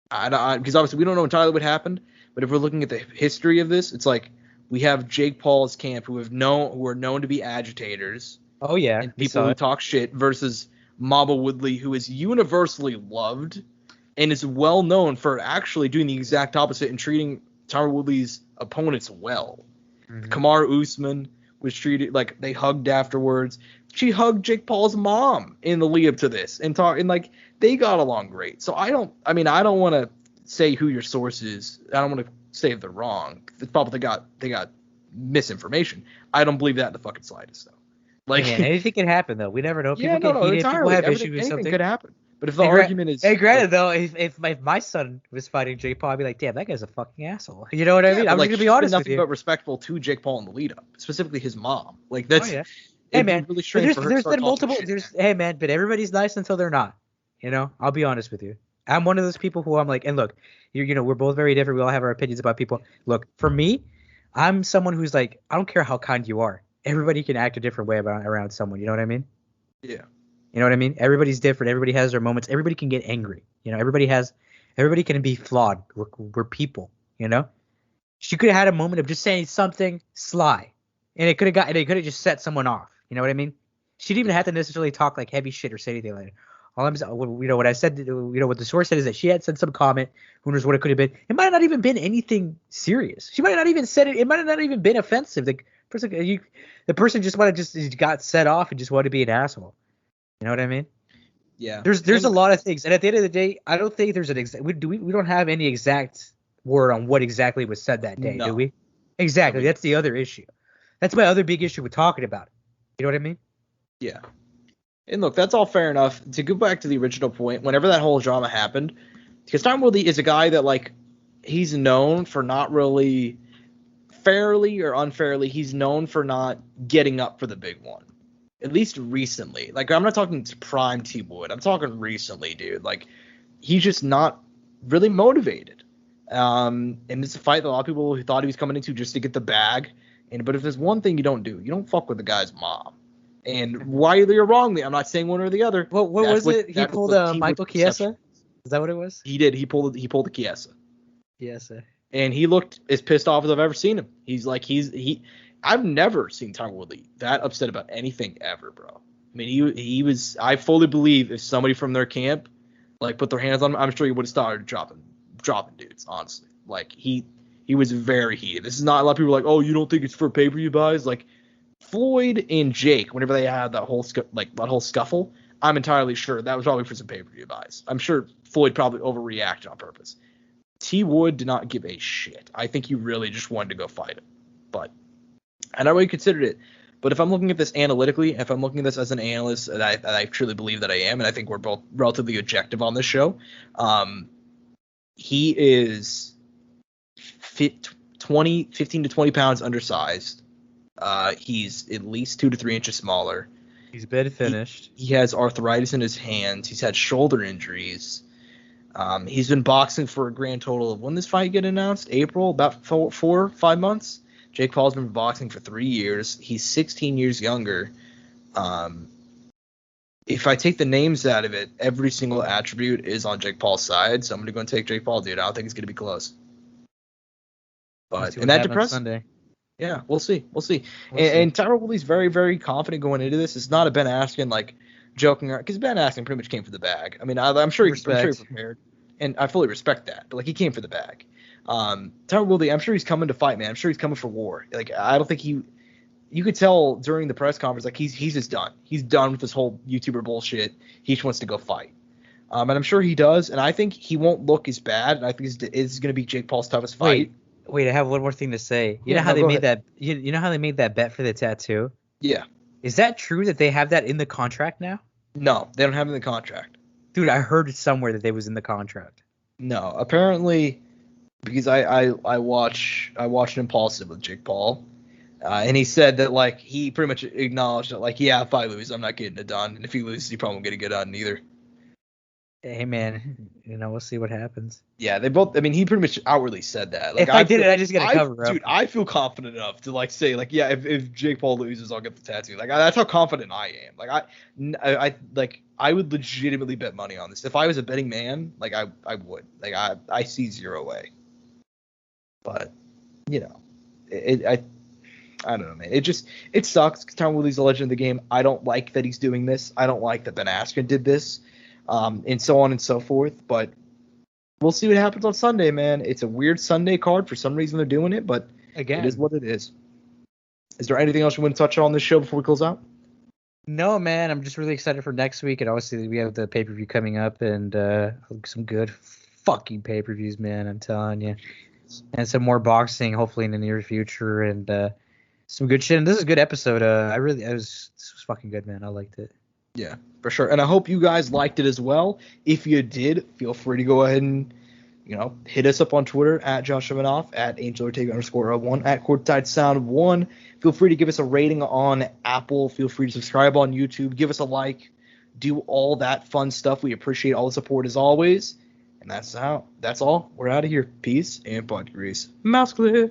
because obviously we don't know entirely what happened, but if we're looking at the history of this, it's like we have Jake Paul's camp who are known to be agitators. Oh, yeah. And people who talk shit versus Maba Woodley, who is universally loved and is well known for actually doing the exact opposite and treating Tyron Woodley's opponents well. Mm-hmm. Kamaru Usman was treated like they hugged afterwards. She hugged Jake Paul's mom in the lead up to this and like they got along great. So I don't want to say who your source is. I don't want to say if they're wrong. It's probably they got misinformation. I don't believe that in the fucking slightest though. Like anything can happen though. We never know. People get heated. People have issues with something. Could happen. But if the argument is... Hey, granted, though, if my son was fighting Jake Paul, I'd be like, damn, that guy's a fucking asshole. You know what I mean? I'm like, going to be honest with you. Nothing but respectful to Jake Paul in the lead-up, specifically his mom. Like, that's... Oh, yeah. Hey, man, really there's been multiple... Hey, man, but everybody's nice until they're not. I'll be honest with you. I'm one of those people who I'm like, and look, we're both very different. We all have our opinions about people. Look, for me, I'm someone who's like, I don't care how kind you are. Everybody can act a different way around someone. You know what I mean? Yeah. You know what I mean? Everybody's different. Everybody has their moments. Everybody can get angry. Everybody can be flawed. We're people, She could have had a moment of just saying something sly, and it could have just set someone off. You know what I mean? She didn't even have to necessarily talk like heavy shit or say anything like that. All I'm saying, what I said, what the source said is that she had said some comment. Who knows what it could have been? It might have not even been anything serious. She might have not even said it. It might have not even been offensive. The person just got set off and just wanted to be an asshole. You know what I mean? Yeah. There's a lot of things, and at the end of the day, I don't think there's an exact. We don't have any exact word on what exactly was said that day, do we? Exactly. That's the other issue. That's my other big issue with talking about it. You know what I mean? Yeah. And look, that's all fair enough. To go back to the original point, whenever that whole drama happened, because Tyron Woodley is a guy that, like, he's known for not really, fairly or unfairly, he's known for not getting up for the big one. At least recently. Like, I'm not talking to prime T Wood. I'm talking recently, dude. Like, he's just not really motivated. And it's a fight that a lot of people who thought he was coming into just to get the bag. But if there's one thing you don't do, you don't fuck with the guy's mom. And widely or wrongly, I'm not saying one or the other. What was it? He pulled a Michael Chiesa? Is that what it was? He did. He pulled the Chiesa. Chiesa. And he looked as pissed off as I've ever seen him. He's like, I've never seen Tyron Woodley that upset about anything ever, bro. I mean, he was. I fully believe if somebody from their camp like put their hands on him, I'm sure he would have started dropping dudes. Honestly, like he was very heated. This is not a lot of people are like, oh, you don't think it's for pay-per-view buys? Like Floyd and Jake, whenever they had that whole scuffle, I'm entirely sure that was probably for some pay-per-view buys. I'm sure Floyd probably overreacted on purpose. T Wood did not give a shit. I think he really just wanted to go fight him, but I never really considered it. But if I'm looking at this analytically, if I'm looking at this as an analyst, and I truly believe that I am, and I think we're both relatively objective on this show, he is 15 to 20 pounds undersized. He's at least 2 to 3 inches smaller. He's been finished. He has arthritis in his hands. He's had shoulder injuries. He's been boxing for a grand total of, when this fight get announced? April, about 4 or 5 months. Jake Paul's been boxing for 3 years. He's 16 years younger. If I take the names out of it, every single attribute is on Jake Paul's side. So I'm going to take Jake Paul, dude. I don't think it's going to be close. But and that depresses. Sunday. Yeah, we'll see. And Tyron Woodley's very, very confident going into this. It's not a Ben Askren like joking around, because Ben Askren pretty much came for the bag. I mean, I'm sure he prepared, and I fully respect that. But like, he came for the bag. Tyron Woodley, I'm sure he's coming to fight, man. I'm sure he's coming for war. Like, I don't think you could tell during the press conference, like he's just done. He's done with this whole YouTuber bullshit. He just wants to go fight. And I'm sure he does. And I think he won't look as bad. And I think it's going to be Jake Paul's toughest fight. Wait, I have one more thing to say. You know how they made that? You know how they made that bet for the tattoo? Yeah. Is that true that they have that in the contract now? No, they don't have it in the contract. Dude, I heard somewhere that they was in the contract. No, apparently, because I watched Impulsive with Jake Paul, and he said that like he pretty much acknowledged that like, yeah, if I lose, I'm not getting it done, and if he loses, he probably won't get it done either. Hey man, we'll see what happens. Yeah, they both. I mean, he pretty much outwardly said that. Like, if I did it, I just gotta cover up. Dude, I feel confident enough to like say like, yeah, if Jake Paul loses, I'll get the tattoo. Like, that's how confident I am. Like, I would legitimately bet money on this. If I was a betting man, like I would. Like, I see zero way. But I don't know, man. It sucks because Tyron Woodley's a legend of the game. I don't like that he's doing this. I don't like that Ben Askren did this. And so on and so forth. But we'll see what happens on Sunday, man. It's a weird Sunday card. For some reason they're doing it, but again, it is what it is. Is there anything else you want to touch on this show before we close out? No, man. I'm just really excited for next week. And obviously we have the pay-per-view coming up and some good fucking pay-per-views, man. I'm telling you. And some more boxing, hopefully in the near future, and some good shit. And this is a good episode. This was fucking good, man. I liked it. Yeah, for sure. And I hope you guys liked it as well. If you did, feel free to go ahead and, hit us up on Twitter at Josh Evanoff, at AngelOrtega_1, at Courtside Sound1. Feel free to give us a rating on Apple. Feel free to subscribe on YouTube. Give us a like. Do all that fun stuff. We appreciate all the support as always. And that's all. We're out of here. Peace and butt grease. Mouse click.